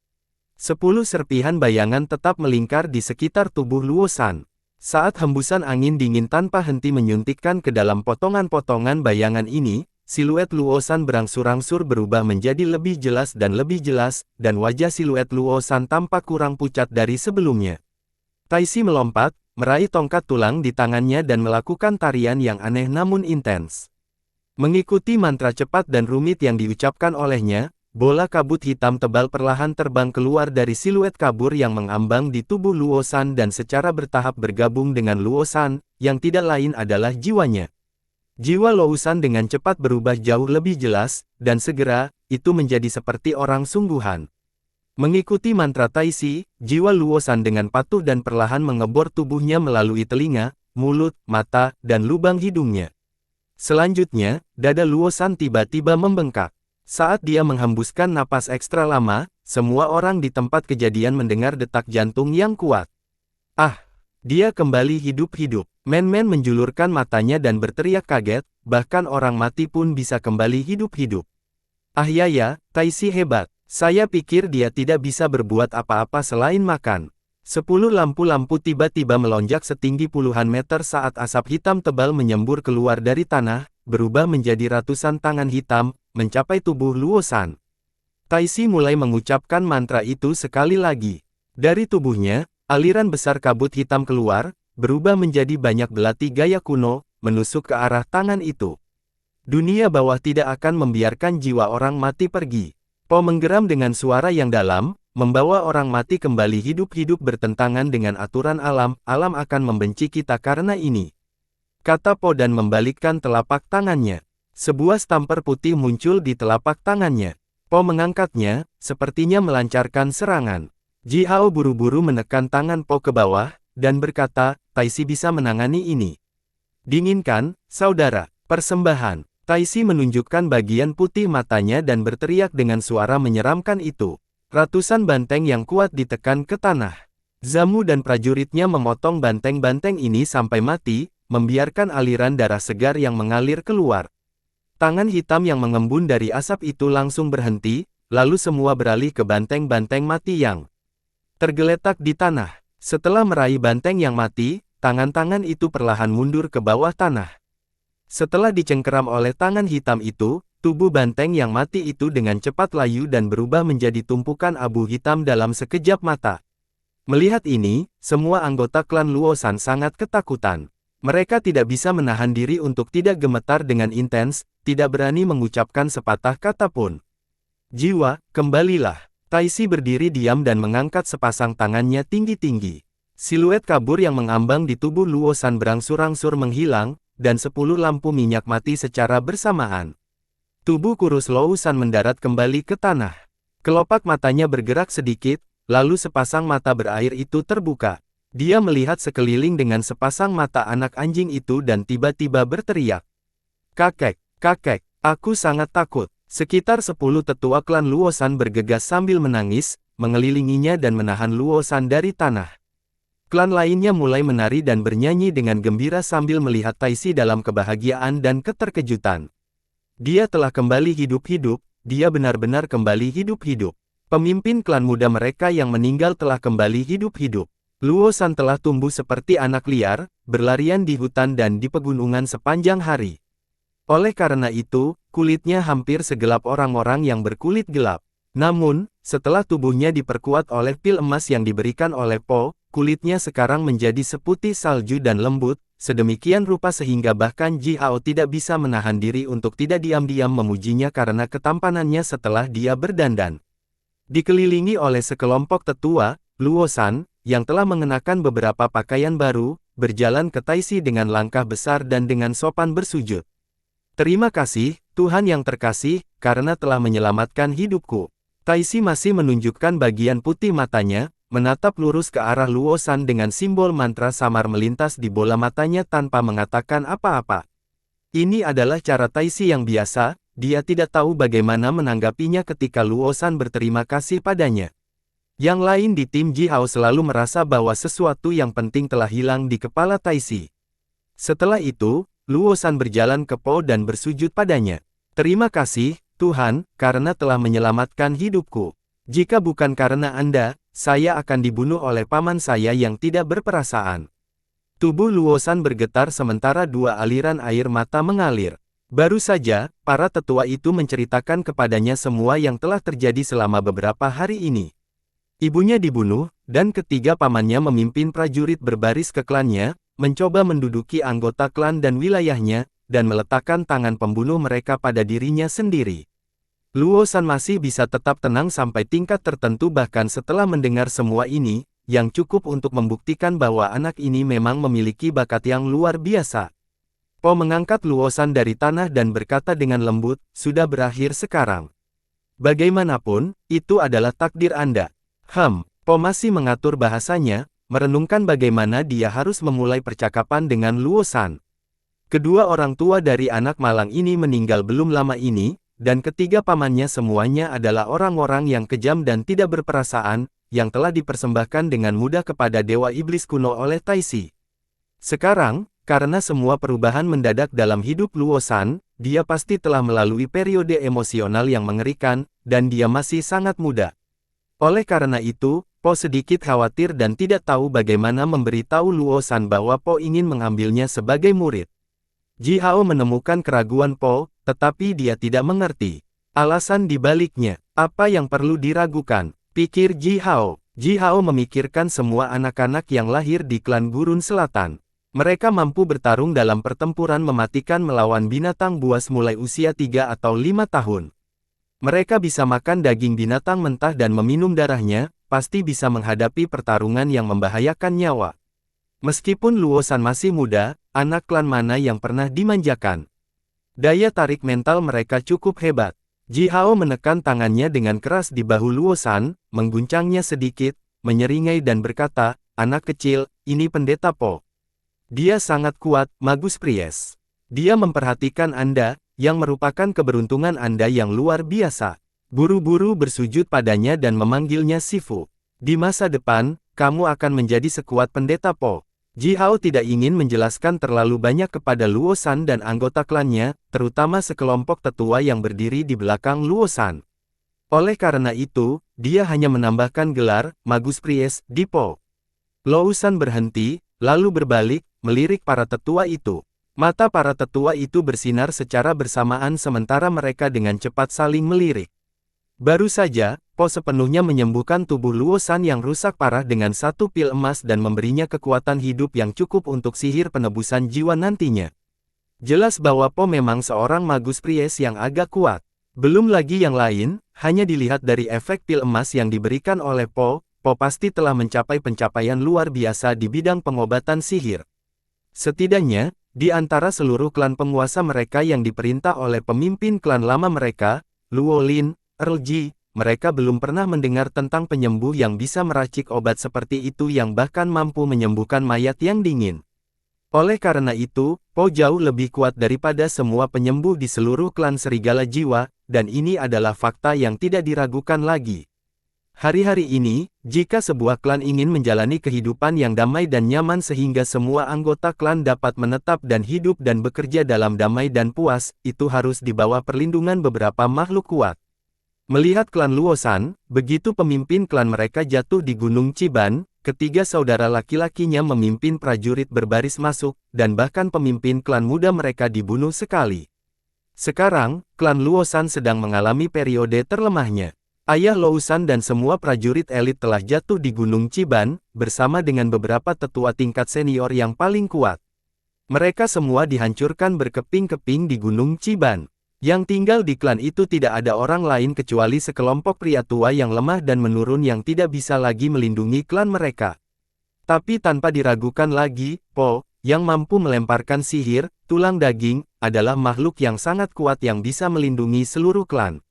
10 serpihan bayangan tetap melingkar di sekitar tubuh Luo San. Saat hembusan angin dingin tanpa henti menyuntikkan ke dalam potongan-potongan bayangan ini, siluet Luo San berangsur-angsur berubah menjadi lebih jelas, dan wajah siluet Luo San tampak kurang pucat dari sebelumnya. Taisi melompat, meraih tongkat tulang di tangannya dan melakukan tarian yang aneh namun intens. Mengikuti mantra cepat dan rumit yang diucapkan olehnya, bola kabut hitam tebal perlahan terbang keluar dari siluet kabur yang mengambang di tubuh Luo San dan secara bertahap bergabung dengan Luo San, yang tidak lain adalah jiwanya. Jiwa Luo San dengan cepat berubah jauh lebih jelas, dan segera, itu menjadi seperti orang sungguhan. Mengikuti mantra Taisi, jiwa Luo San dengan patuh dan perlahan mengebor tubuhnya melalui telinga, mulut, mata, dan lubang hidungnya. Selanjutnya, dada Luo San tiba-tiba membengkak. Saat dia menghembuskan napas ekstra lama, semua orang di tempat kejadian mendengar detak jantung yang kuat. Ah! Dia kembali hidup-hidup. Men-men menjulurkan matanya dan berteriak kaget, bahkan orang mati pun bisa kembali hidup-hidup. Ah ya, Taisi hebat. Saya pikir dia tidak bisa berbuat apa-apa selain makan. 10 lampu-lampu tiba-tiba melonjak setinggi puluhan meter saat asap hitam tebal menyembur keluar dari tanah, berubah menjadi ratusan tangan hitam, mencapai tubuh Luo San. Taisi mulai mengucapkan mantra itu sekali lagi. Dari tubuhnya, aliran besar kabut hitam keluar, berubah menjadi banyak belati gaya kuno, menusuk ke arah tangan itu. Dunia bawah tidak akan membiarkan jiwa orang mati pergi. Po menggeram dengan suara yang dalam, membawa orang mati kembali hidup-hidup bertentangan dengan aturan alam, alam akan membenci kita karena ini. Kata Po dan membalikkan telapak tangannya. Sebuah stamper putih muncul di telapak tangannya. Po mengangkatnya, sepertinya melancarkan serangan. Ji Hao buru-buru menekan tangan Po ke bawah, dan berkata, Taisi bisa menangani ini. Dinginkan, saudara, persembahan. Taisi menunjukkan bagian putih matanya dan berteriak dengan suara menyeramkan itu. Ratusan banteng yang kuat ditekan ke tanah. Zamu dan prajuritnya memotong banteng-banteng ini sampai mati, membiarkan aliran darah segar yang mengalir keluar. Tangan hitam yang mengembun dari asap itu langsung berhenti, lalu semua beralih ke banteng-banteng mati yang tergeletak di tanah. Setelah meraih banteng yang mati, tangan-tangan itu perlahan mundur ke bawah tanah. Setelah dicengkeram oleh tangan hitam itu, tubuh banteng yang mati itu dengan cepat layu dan berubah menjadi tumpukan abu hitam dalam sekejap mata. Melihat ini, semua anggota klan Luosan sangat ketakutan. Mereka tidak bisa menahan diri untuk tidak gemetar dengan intens, tidak berani mengucapkan sepatah kata pun. Jiwa, kembalilah. Taisi berdiri diam dan mengangkat sepasang tangannya tinggi-tinggi. Siluet kabur yang mengambang di tubuh Luosan berangsur-angsur menghilang, dan 10 lampu minyak mati secara bersamaan. Tubuh kurus Luosan mendarat kembali ke tanah. Kelopak matanya bergerak sedikit, lalu sepasang mata berair itu terbuka. Dia melihat sekeliling dengan sepasang mata anak anjing itu dan tiba-tiba berteriak. Kakek, kakek, aku sangat takut. Sekitar 10 tetua klan Luosan bergegas sambil menangis, mengelilinginya dan menahan Luosan dari tanah. Klan lainnya mulai menari dan bernyanyi dengan gembira sambil melihat Taisi dalam kebahagiaan dan keterkejutan. Dia telah kembali hidup-hidup, dia benar-benar kembali hidup-hidup. Pemimpin klan muda mereka yang meninggal telah kembali hidup-hidup. Luosan telah tumbuh seperti anak liar, berlarian di hutan dan di pegunungan sepanjang hari. Oleh karena itu, kulitnya hampir segelap orang-orang yang berkulit gelap. Namun, setelah tubuhnya diperkuat oleh pil emas yang diberikan oleh Po, kulitnya sekarang menjadi seputih salju dan lembut, sedemikian rupa sehingga bahkan Ji Hao tidak bisa menahan diri untuk tidak diam-diam memujinya karena ketampanannya setelah dia berdandan. Dikelilingi oleh sekelompok tetua, Luosan, yang telah mengenakan beberapa pakaian baru, berjalan ke Taisi dengan langkah besar dan dengan sopan bersujud. Terima kasih, Tuhan yang terkasih, karena telah menyelamatkan hidupku. Taisi masih menunjukkan bagian putih matanya, menatap lurus ke arah Luosan dengan simbol mantra samar melintas di bola matanya tanpa mengatakan apa-apa. Ini adalah cara Taisi yang biasa, dia tidak tahu bagaimana menanggapinya ketika Luosan berterima kasih padanya. Yang lain di tim Ji Hao selalu merasa bahwa sesuatu yang penting telah hilang di kepala Taisi. Setelah itu, Luosan berjalan ke Po dan bersujud padanya. Terima kasih, Tuhan, karena telah menyelamatkan hidupku. Jika bukan karena Anda, saya akan dibunuh oleh paman saya yang tidak berperasaan. Tubuh Luosan bergetar sementara 2 aliran air mata mengalir. Baru saja, para tetua itu menceritakan kepadanya semua yang telah terjadi selama beberapa hari ini. Ibunya dibunuh, dan ketiga pamannya memimpin prajurit berbaris ke klannya, mencoba menduduki anggota klan dan wilayahnya, dan meletakkan tangan pembunuh mereka pada dirinya sendiri. Luosan masih bisa tetap tenang sampai tingkat tertentu bahkan setelah mendengar semua ini, yang cukup untuk membuktikan bahwa anak ini memang memiliki bakat yang luar biasa. Po mengangkat Luosan dari tanah dan berkata dengan lembut, sudah berakhir sekarang. Bagaimanapun, itu adalah takdir Anda. Po masih mengatur bahasanya, merenungkan bagaimana dia harus memulai percakapan dengan Luosan. Kedua orang tua dari anak malang ini meninggal belum lama ini, dan ketiga pamannya semuanya adalah orang-orang yang kejam dan tidak berperasaan, yang telah dipersembahkan dengan mudah kepada Dewa Iblis kuno oleh Taisi. Sekarang, karena semua perubahan mendadak dalam hidup Luosan, dia pasti telah melalui periode emosional yang mengerikan, dan dia masih sangat muda. Oleh karena itu, Po sedikit khawatir dan tidak tahu bagaimana memberitahu Luosan bahwa Po ingin mengambilnya sebagai murid. Ji Hao menemukan keraguan Po, tetapi dia tidak mengerti alasan di baliknya. Apa yang perlu diragukan? Pikir Ji Hao. Ji Hao memikirkan semua anak-anak yang lahir di klan Gurun Selatan. Mereka mampu bertarung dalam pertempuran mematikan melawan binatang buas mulai usia 3 atau 5 tahun. Mereka bisa makan daging binatang mentah dan meminum darahnya, pasti bisa menghadapi pertarungan yang membahayakan nyawa. Meskipun Luosan masih muda, anak klan mana yang pernah dimanjakan? Daya tarik mental mereka cukup hebat. Ji Hao menekan tangannya dengan keras di bahu Luosan, mengguncangnya sedikit, menyeringai dan berkata, anak kecil, ini pendeta Po. Dia sangat kuat, Magus Pries. Dia memperhatikan Anda, yang merupakan keberuntungan Anda yang luar biasa. Buru-buru bersujud padanya dan memanggilnya Sifu. Di masa depan, kamu akan menjadi sekuat pendeta Po. Ji Hao tidak ingin menjelaskan terlalu banyak kepada Luosan dan anggota klannya, terutama sekelompok tetua yang berdiri di belakang Luosan. Oleh karena itu, dia hanya menambahkan gelar Magus Priest di Po. Lousan berhenti, lalu berbalik, melirik para tetua itu. Mata para tetua itu bersinar secara bersamaan sementara mereka dengan cepat saling melirik. Baru saja, Po sepenuhnya menyembuhkan tubuh Luosan yang rusak parah dengan satu pil emas dan memberinya kekuatan hidup yang cukup untuk sihir penebusan jiwa nantinya. Jelas bahwa Po memang seorang Magus Priest yang agak kuat. Belum lagi yang lain, hanya dilihat dari efek pil emas yang diberikan oleh Po pasti telah mencapai pencapaian luar biasa di bidang pengobatan sihir. Setidaknya, di antara seluruh klan penguasa mereka yang diperintah oleh pemimpin klan lama mereka, Luo Lin, Earl Ji, mereka belum pernah mendengar tentang penyembuh yang bisa meracik obat seperti itu yang bahkan mampu menyembuhkan mayat yang dingin. Oleh karena itu, Po jauh lebih kuat daripada semua penyembuh di seluruh klan Serigala Jiwa, dan ini adalah fakta yang tidak diragukan lagi. Hari-hari ini, jika sebuah klan ingin menjalani kehidupan yang damai dan nyaman sehingga semua anggota klan dapat menetap dan hidup dan bekerja dalam damai dan puas, itu harus di bawah perlindungan beberapa makhluk kuat. Melihat klan Luosan, begitu pemimpin klan mereka jatuh di Gunung Chiban, ketiga saudara laki-lakinya memimpin prajurit berbaris masuk, dan bahkan pemimpin klan muda mereka dibunuh sekali. Sekarang, klan Luosan sedang mengalami periode terlemahnya. Ayah Lousan dan semua prajurit elit telah jatuh di Gunung Chiban, bersama dengan beberapa tetua tingkat senior yang paling kuat. Mereka semua dihancurkan berkeping-keping di Gunung Chiban. Yang tinggal di klan itu tidak ada orang lain kecuali sekelompok pria tua yang lemah dan menurun yang tidak bisa lagi melindungi klan mereka. Tapi tanpa diragukan lagi, Po, yang mampu melemparkan sihir, tulang daging, adalah makhluk yang sangat kuat yang bisa melindungi seluruh klan.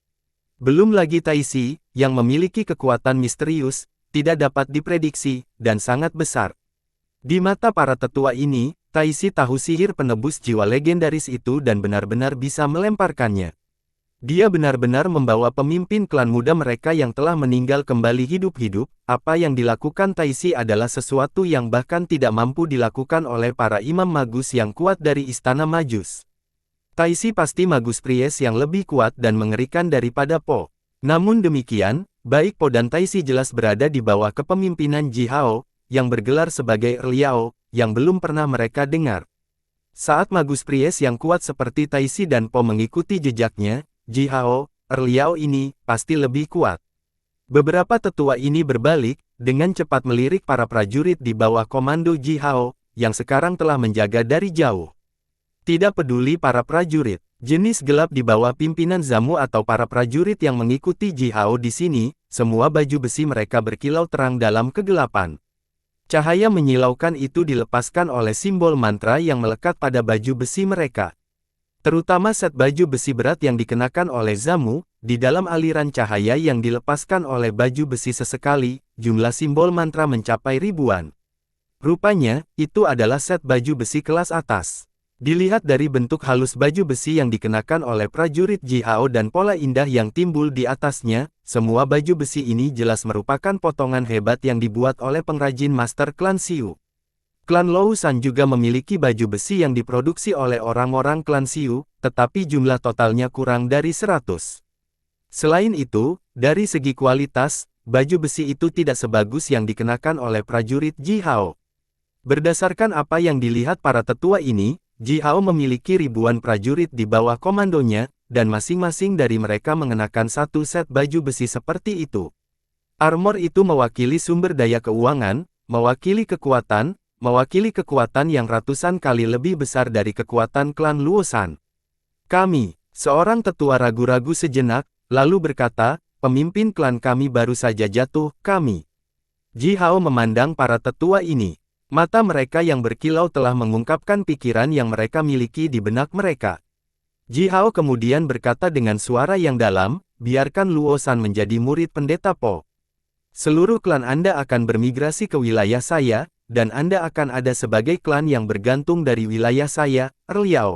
Belum lagi Taisi, yang memiliki kekuatan misterius, tidak dapat diprediksi, dan sangat besar. Di mata para tetua ini, Taisi tahu sihir penebus jiwa legendaris itu dan benar-benar bisa melemparkannya. Dia benar-benar membawa pemimpin klan muda mereka yang telah meninggal kembali hidup-hidup. Apa yang dilakukan Taisi adalah sesuatu yang bahkan tidak mampu dilakukan oleh para imam magus yang kuat dari Istana Majus. Taisi pasti Magus Priest yang lebih kuat dan mengerikan daripada Po. Namun demikian, baik Po dan Taisi jelas berada di bawah kepemimpinan Ji Hao, yang bergelar sebagai Earl Yao, yang belum pernah mereka dengar. Saat Magus Priest yang kuat seperti Taisi dan Po mengikuti jejaknya, Ji Hao, Earl Yao ini, pasti lebih kuat. Beberapa tetua ini berbalik, dengan cepat melirik para prajurit di bawah komando Ji Hao, yang sekarang telah menjaga dari jauh. Tidak peduli para prajurit, jenis gelap di bawah pimpinan Zamu atau para prajurit yang mengikuti Ji Hao di sini, semua baju besi mereka berkilau terang dalam kegelapan. Cahaya menyilaukan itu dilepaskan oleh simbol mantra yang melekat pada baju besi mereka. Terutama set baju besi berat yang dikenakan oleh Zamu, di dalam aliran cahaya yang dilepaskan oleh baju besi sesekali, jumlah simbol mantra mencapai ribuan. Rupanya, itu adalah set baju besi kelas atas. Dilihat dari bentuk halus baju besi yang dikenakan oleh prajurit Ji Hao dan pola indah yang timbul di atasnya, semua baju besi ini jelas merupakan potongan hebat yang dibuat oleh pengrajin master klan Xiu. Klan Lousan juga memiliki baju besi yang diproduksi oleh orang-orang klan Xiu, tetapi jumlah totalnya kurang dari 100. Selain itu, dari segi kualitas, baju besi itu tidak sebagus yang dikenakan oleh prajurit Ji Hao. Berdasarkan apa yang dilihat para tetua ini, Ji Hao memiliki ribuan prajurit di bawah komandonya, dan masing-masing dari mereka mengenakan satu set baju besi seperti itu. Armor itu mewakili sumber daya keuangan, mewakili kekuatan yang ratusan kali lebih besar dari kekuatan klan Luosan. Kami, seorang tetua ragu-ragu sejenak, lalu berkata, pemimpin klan kami baru saja jatuh, kami. Ji Hao memandang para tetua ini. Mata mereka yang berkilau telah mengungkapkan pikiran yang mereka miliki di benak mereka. Ji Hao kemudian berkata dengan suara yang dalam, biarkan Luosan menjadi murid pendeta Po. Seluruh klan Anda akan bermigrasi ke wilayah saya, dan Anda akan ada sebagai klan yang bergantung dari wilayah saya, Earl Yao.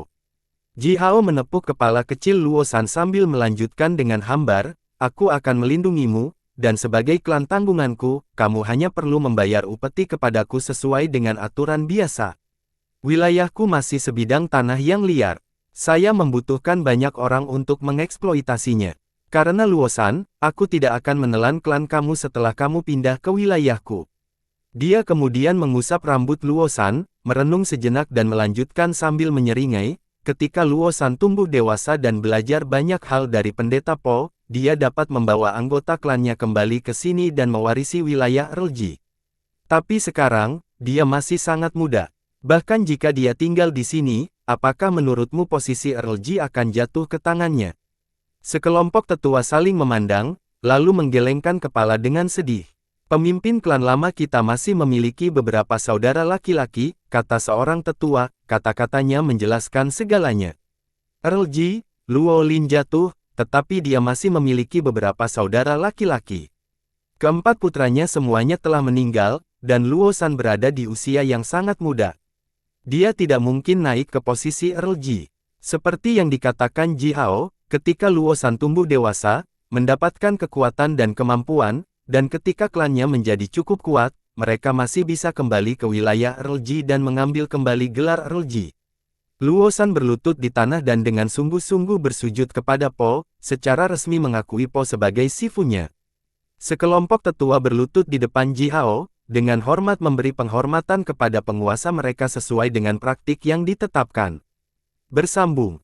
Ji Hao menepuk kepala kecil Luosan sambil melanjutkan dengan hambar, aku akan melindungimu. Dan sebagai klan tanggunganku, kamu hanya perlu membayar upeti kepadaku sesuai dengan aturan biasa. Wilayahku masih sebidang tanah yang liar. Saya membutuhkan banyak orang untuk mengeksploitasinya. Karena Luosan, aku tidak akan menelan klan kamu setelah kamu pindah ke wilayahku. Dia kemudian mengusap rambut Luosan, merenung sejenak dan melanjutkan sambil menyeringai, ketika Luosan tumbuh dewasa dan belajar banyak hal dari pendeta Po, dia dapat membawa anggota klannya kembali ke sini dan mewarisi wilayah Erlji. Tapi sekarang, dia masih sangat muda. Bahkan jika dia tinggal di sini, apakah menurutmu posisi Erlji akan jatuh ke tangannya? Sekelompok tetua saling memandang, lalu menggelengkan kepala dengan sedih. Pemimpin klan lama kita masih memiliki beberapa saudara laki-laki, kata seorang tetua, kata-katanya menjelaskan segalanya. Erlji, Luo Lin jatuh, tetapi dia masih memiliki beberapa saudara laki-laki. Keempat putranya semuanya telah meninggal, dan Luo San berada di usia yang sangat muda. Dia tidak mungkin naik ke posisi Erlji. Seperti yang dikatakan Ji Hao, ketika Luo San tumbuh dewasa, mendapatkan kekuatan dan kemampuan, dan ketika klannya menjadi cukup kuat, mereka masih bisa kembali ke wilayah Erlji dan mengambil kembali gelar Erlji. Luo San berlutut di tanah dan dengan sungguh-sungguh bersujud kepada Po, secara resmi mengakui Po sebagai sifunya. Sekelompok tetua berlutut di depan Ji Hao, dengan hormat memberi penghormatan kepada penguasa mereka sesuai dengan praktik yang ditetapkan. Bersambung.